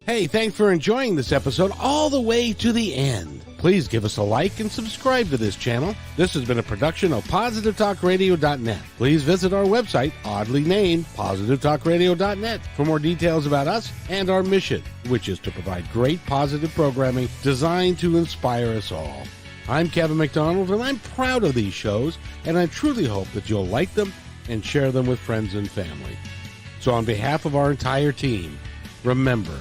Hey, thanks for enjoying this episode all the way to the end. Please give us a like and subscribe to this channel. This has been a production of PositiveTalkRadio.net. Please visit our website, oddly named PositiveTalkRadio.net, for more details about us and our mission, which is to provide great positive programming designed to inspire us all. I'm Kevin McDonald, and I'm proud of these shows, and I truly hope that you'll like them and share them with friends and family. So on behalf of our entire team, remember,